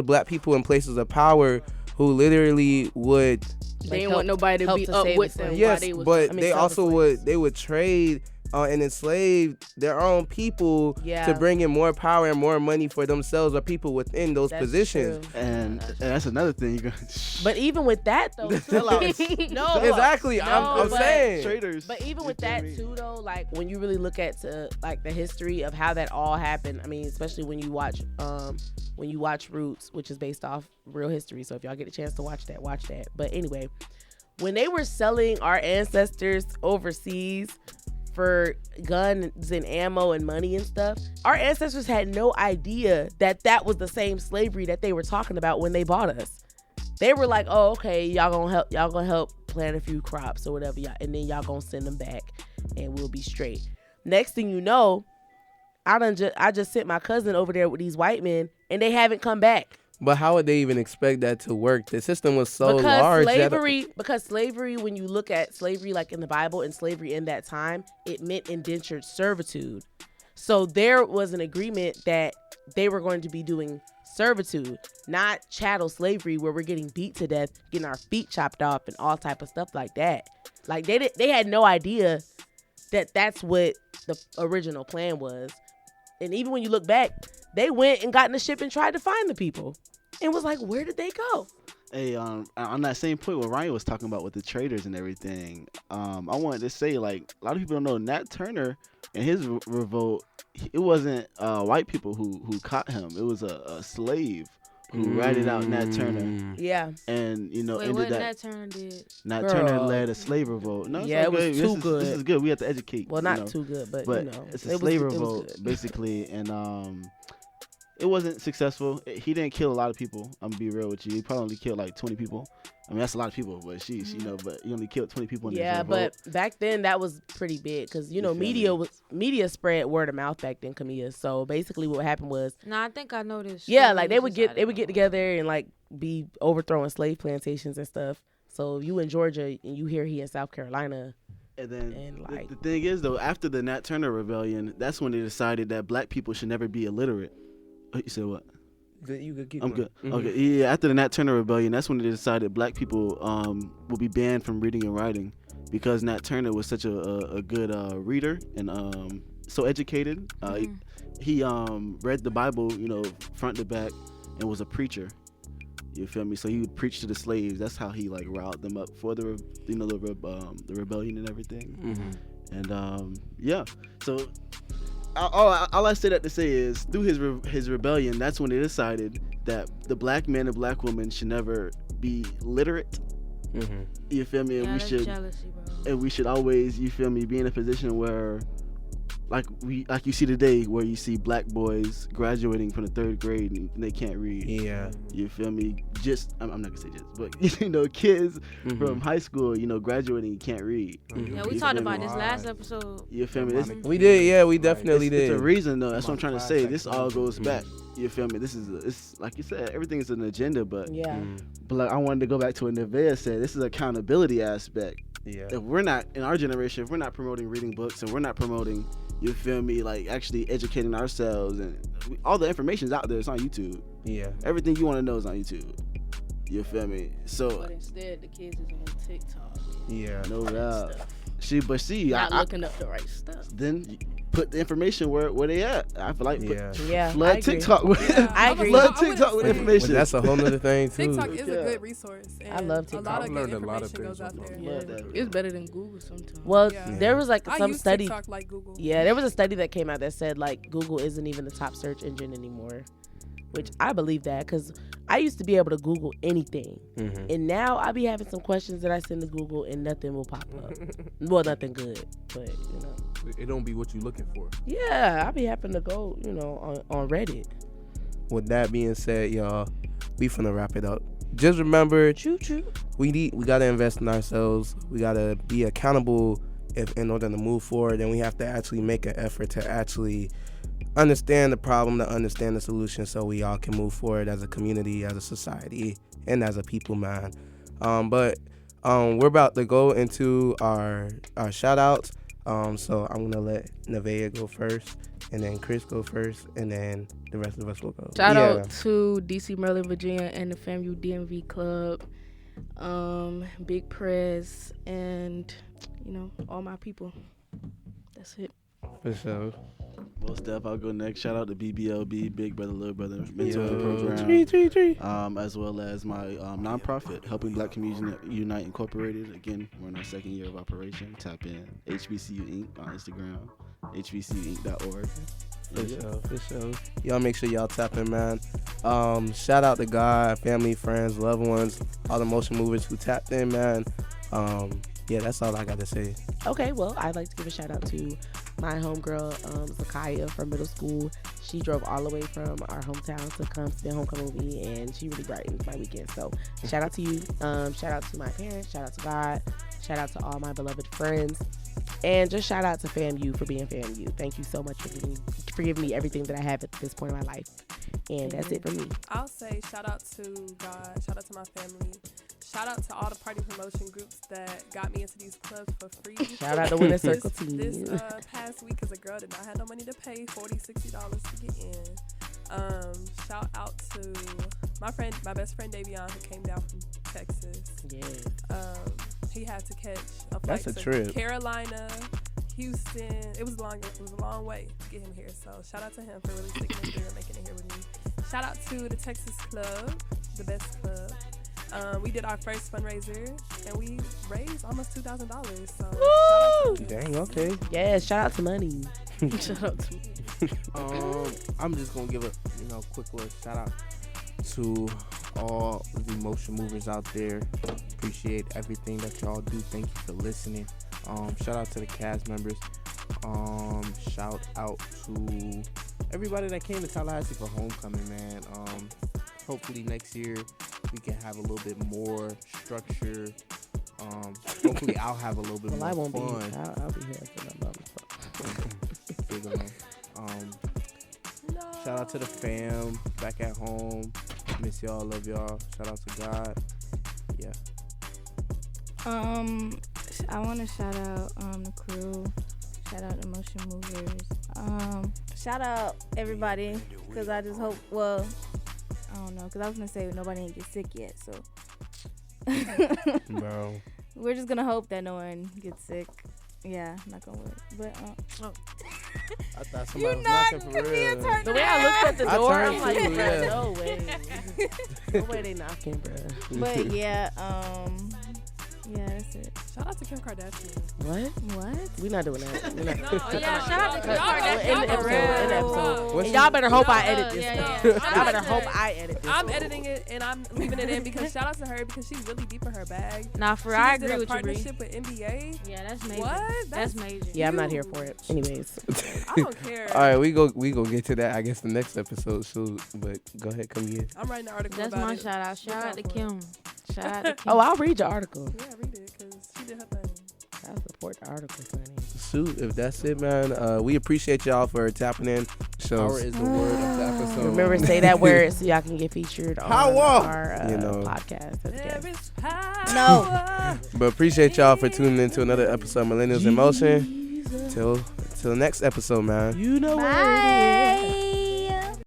[SPEAKER 2] Black people in places of power who literally would
[SPEAKER 9] They didn't want nobody to
[SPEAKER 6] help
[SPEAKER 9] be
[SPEAKER 6] to
[SPEAKER 9] up
[SPEAKER 6] save
[SPEAKER 9] with
[SPEAKER 6] the
[SPEAKER 9] them.
[SPEAKER 6] slave.
[SPEAKER 2] yes,
[SPEAKER 9] while they was
[SPEAKER 2] but
[SPEAKER 6] I mean,
[SPEAKER 2] they
[SPEAKER 6] sell the
[SPEAKER 2] also
[SPEAKER 6] slaves.
[SPEAKER 2] would trade and enslave their own people to bring in more power and more money for themselves or people within those positions.
[SPEAKER 6] True.
[SPEAKER 8] And that's another thing.
[SPEAKER 6] But even with that though, no,
[SPEAKER 2] exactly. I'm saying
[SPEAKER 8] Traders.
[SPEAKER 6] But even with that too, though, like when you really look at like the history of how that all happened, I mean, especially when you watch Roots, which is based off real history. So if y'all get a chance to watch that, watch that. But anyway, when they were selling our ancestors overseas for guns and ammo and money and stuff, our ancestors had no idea that that was the same slavery that they were talking about when they bought us. They were like, "Oh, okay, y'all gonna help plant a few crops or whatever, and then y'all gonna send them back, and we'll be straight." Next thing you know, I just sent my cousin over there with these white men, and they haven't come back.
[SPEAKER 2] But how would they even expect that to work? The system was so large.
[SPEAKER 6] Because slavery, when you look at slavery like in the Bible and slavery in that time, it meant indentured servitude. So there was an agreement that they were going to be doing servitude, not chattel slavery where we're getting beat to death, getting our feet chopped off and all type of stuff like that. Like they had no idea that that's what the original plan was. And even when you look back, they went and got in the ship and tried to find the people and was like, where did they go?
[SPEAKER 8] Hey, on that same point what Ryan was talking about with the traders and everything, I wanted to say, like, a lot of people don't know Nat Turner and his revolt, it wasn't white people who caught him. It was a slave who ratted out Nat Turner.
[SPEAKER 6] Yeah.
[SPEAKER 8] And,
[SPEAKER 4] Wait, what Nat Turner did?
[SPEAKER 8] Nat Turner led a slave revolt. No,
[SPEAKER 6] yeah, it was too good.
[SPEAKER 8] This is good. We have to educate.
[SPEAKER 6] Well, not too good, but you know.
[SPEAKER 8] It's a slave revolt, basically. And it wasn't successful. He didn't kill a lot of people. I'm going to be real with you. He probably only killed like 20 people. I mean, that's a lot of people, but you know, but he only killed 20 people in this revolt.
[SPEAKER 6] But back then that was pretty big because, you know, media spread word of mouth back then, Camilla. So basically what happened was,
[SPEAKER 4] I think I noticed.
[SPEAKER 6] Yeah, like they would get together and like be overthrowing slave plantations and stuff. So you in Georgia and you hear he in South Carolina.
[SPEAKER 8] And then the thing is, though, after the Nat Turner rebellion, that's when they decided that black people should never be illiterate. You said what?
[SPEAKER 2] You could keep
[SPEAKER 8] I'm
[SPEAKER 2] going.
[SPEAKER 8] good. Okay. Yeah. After the Nat Turner rebellion, that's when they decided black people will be banned from reading and writing because Nat Turner was such a good reader and so educated. He read the Bible, you know, front to back, and was a preacher. You feel me? So he would preach to the slaves. That's how he like riled them up for the rebellion and everything. And yeah. So. All I say that to say is through his rebellion, that's when they decided that the black man and black woman should never be literate. You feel me? And we should always, you feel me, be in a position where like you see today where you see black boys graduating from the 3rd grade and they can't read.
[SPEAKER 2] Yeah.
[SPEAKER 8] You feel me? I'm not gonna say just, but you know, kids from high school, you know, graduating and can't read.
[SPEAKER 4] Yeah, we talked about this last episode.
[SPEAKER 8] You feel me?
[SPEAKER 2] We did, yeah, we definitely did.
[SPEAKER 8] It's a reason though. That's what I'm trying to say. This all goes back. You feel me? It's like you said, everything is an agenda, but but like I wanted to go back to what Neveah said. This is accountability aspect.
[SPEAKER 2] Yeah.
[SPEAKER 8] If we're not in our generation, if we're not promoting reading books and we're not promoting, you feel me, like actually educating ourselves, and all the information's out there. It's on YouTube.
[SPEAKER 2] Yeah.
[SPEAKER 8] Everything you want to know is on YouTube. You feel me? So.
[SPEAKER 9] But instead, the kids is on TikTok.
[SPEAKER 2] Yeah.
[SPEAKER 8] No doubt.
[SPEAKER 9] Not looking up the right stuff.
[SPEAKER 8] Then put the information where they at. I feel like
[SPEAKER 6] flood
[SPEAKER 8] TikTok with
[SPEAKER 6] I agree.
[SPEAKER 8] Flood TikTok with information.
[SPEAKER 2] Well, that's a whole nother thing too.
[SPEAKER 7] TikTok is a good resource. And
[SPEAKER 6] I love TikTok.
[SPEAKER 7] A lot of
[SPEAKER 2] I've learned
[SPEAKER 7] good
[SPEAKER 2] a lot of
[SPEAKER 7] information goes
[SPEAKER 2] things
[SPEAKER 7] out there.
[SPEAKER 9] It's better than Google sometimes.
[SPEAKER 6] Well, there was like
[SPEAKER 7] I
[SPEAKER 6] some
[SPEAKER 7] use
[SPEAKER 6] study.
[SPEAKER 7] TikTok like Google.
[SPEAKER 6] Yeah, there was a study that came out that said like Google isn't even the top search engine anymore, which I believe that because I used to be able to Google anything, and now I be having some questions that I send to Google and nothing will pop up. Well, nothing good, but you know,
[SPEAKER 3] it don't be what you looking for.
[SPEAKER 6] Yeah, I be having to go, you know, on Reddit.
[SPEAKER 2] With that being said, y'all, we finna wrap it up. Just remember, we gotta invest in ourselves. We gotta be accountable in order to move forward, and we have to actually make an effort to actually understand the problem, to understand the solution, so we all can move forward as a community, as a society, and as a people, man. But we're about to go into our shout outs. So I'm gonna let Neveah go first, and then Chris go first, and then the rest of us will go.
[SPEAKER 9] Shout out to DC, Maryland, Virginia, and the FAMU DMV Club, Big Press, and you know, all my people.
[SPEAKER 6] That's it.
[SPEAKER 2] For sure.
[SPEAKER 8] Well, Steph, I'll go next. Shout out to BBLB, Big Brother, Little Brother Mentoring Program, as well as my nonprofit, Helping Black Communities Unite Incorporated. Again, we're in our second year of operation. Tap in HBCU Inc. on Instagram, hbcuinc.org.
[SPEAKER 2] For sure. Y'all make sure y'all tap in, man. Shout out to God, family, friends, loved ones, all the motion movers who tapped in, man. Yeah, that's all I got to say.
[SPEAKER 6] Okay, well, I'd like to give a shout out to my homegirl, Zakaya from middle school. She drove all the way from our hometown to come spend homecoming with me, and she really brightened my weekend. So shout out to you. Shout out to my parents. Shout out to God. Shout out to all my beloved friends. And just shout out to FAMU for being FAMU. Thank you so much for giving me everything that I have at this point in my life. And that's it for me.
[SPEAKER 7] I'll say shout out to God, shout out to my family, shout out to all the party promotion groups that got me into these clubs for free.
[SPEAKER 6] Shout out to Winner Circle Team.
[SPEAKER 7] This past week, as a girl, did not have no money to pay $40, $60 to get in. Shout out to my best friend Neveah, who came down from Texas.
[SPEAKER 6] Yeah.
[SPEAKER 7] He had to catch a flight
[SPEAKER 2] That's a
[SPEAKER 7] to
[SPEAKER 2] trip.
[SPEAKER 7] Carolina, Houston. It was a long way to get him here. So shout out to him for really sticking it through and making it here with me. Shout out to the Texas Club, the best club. We did our first fundraiser and we raised almost $2,000. So shout out to them.
[SPEAKER 2] Dang, okay.
[SPEAKER 6] Yeah, shout out to money.
[SPEAKER 9] Shout out to
[SPEAKER 3] I'm just gonna give a quick little shout out to all the motion movers out there. Appreciate everything that y'all do. Thank you for listening. Shout out to the cast members. Shout out to everybody that came to Tallahassee for homecoming, man. Hopefully next year we can have a little bit more structure. Hopefully I'll have a little bit more
[SPEAKER 6] I won't
[SPEAKER 3] fun.
[SPEAKER 6] be here. I'll be here for that.
[SPEAKER 3] Big one. Shout out to the fam back at home. Miss y'all, love y'all. Shout out to God. Yeah.
[SPEAKER 5] I want to shout out the crew. Shout out the motion movers. Shout out everybody, because I just hope. Well, I don't know, because I was gonna say nobody ain't get sick yet, so.
[SPEAKER 2] Bro.
[SPEAKER 5] We're just gonna hope that no one gets sick. Yeah, not gonna work. But
[SPEAKER 2] I thought somebody was knocking for real.
[SPEAKER 6] The way I looked at the
[SPEAKER 2] I
[SPEAKER 6] door,
[SPEAKER 2] turned
[SPEAKER 6] I'm like,
[SPEAKER 2] too,
[SPEAKER 6] bro,
[SPEAKER 2] yeah.
[SPEAKER 6] no way. No way they knocking, bro.
[SPEAKER 5] But yeah, yeah, that's it.
[SPEAKER 7] Shout out to Kim Kardashian.
[SPEAKER 6] What? We not doing that. We not doing that.
[SPEAKER 4] Yeah, shout out to Kim
[SPEAKER 7] Y'all
[SPEAKER 4] Kardashian.
[SPEAKER 6] In the episode.
[SPEAKER 2] What's
[SPEAKER 6] And y'all better hope I
[SPEAKER 4] Yeah,
[SPEAKER 6] edit this.
[SPEAKER 4] yeah,
[SPEAKER 6] one.
[SPEAKER 4] yeah.
[SPEAKER 6] Y'all better hope I edit this.
[SPEAKER 7] I'm
[SPEAKER 6] one.
[SPEAKER 7] editing it and I'm leaving it in because shout out to her because she's really deep in her bag.
[SPEAKER 4] Nah, for
[SPEAKER 7] She
[SPEAKER 4] I
[SPEAKER 7] just did
[SPEAKER 4] agree
[SPEAKER 7] a
[SPEAKER 4] with you, Bree.
[SPEAKER 7] partnership with NBA.
[SPEAKER 4] Yeah, that's major.
[SPEAKER 7] What?
[SPEAKER 4] That's major.
[SPEAKER 6] Yeah, I'm not here for it. Anyways.
[SPEAKER 7] I don't care.
[SPEAKER 2] All right, we go get to that, I guess, the next episode. So, but go ahead, come here.
[SPEAKER 7] I'm writing an article
[SPEAKER 4] That's
[SPEAKER 7] about
[SPEAKER 4] my
[SPEAKER 7] it.
[SPEAKER 4] shout out. Shout
[SPEAKER 7] Look
[SPEAKER 4] out to
[SPEAKER 7] for it.
[SPEAKER 4] Kim. Shout out to Kim.
[SPEAKER 6] Oh, I'll read your article.
[SPEAKER 7] Yeah, read it because she did her thing.
[SPEAKER 6] I'll support the article, honey.
[SPEAKER 2] Shoot, if that's it, man. We appreciate y'all for tapping in. So,
[SPEAKER 3] Power is the word of the episode.
[SPEAKER 6] Remember, say that word so y'all can get featured on
[SPEAKER 3] Power!
[SPEAKER 6] our podcast. That's
[SPEAKER 7] There
[SPEAKER 6] good.
[SPEAKER 7] is power.
[SPEAKER 5] No.
[SPEAKER 2] but appreciate y'all for tuning in to another episode of Millennials in Motion. Till the next episode, man.
[SPEAKER 6] You know what it is.
[SPEAKER 5] Bye.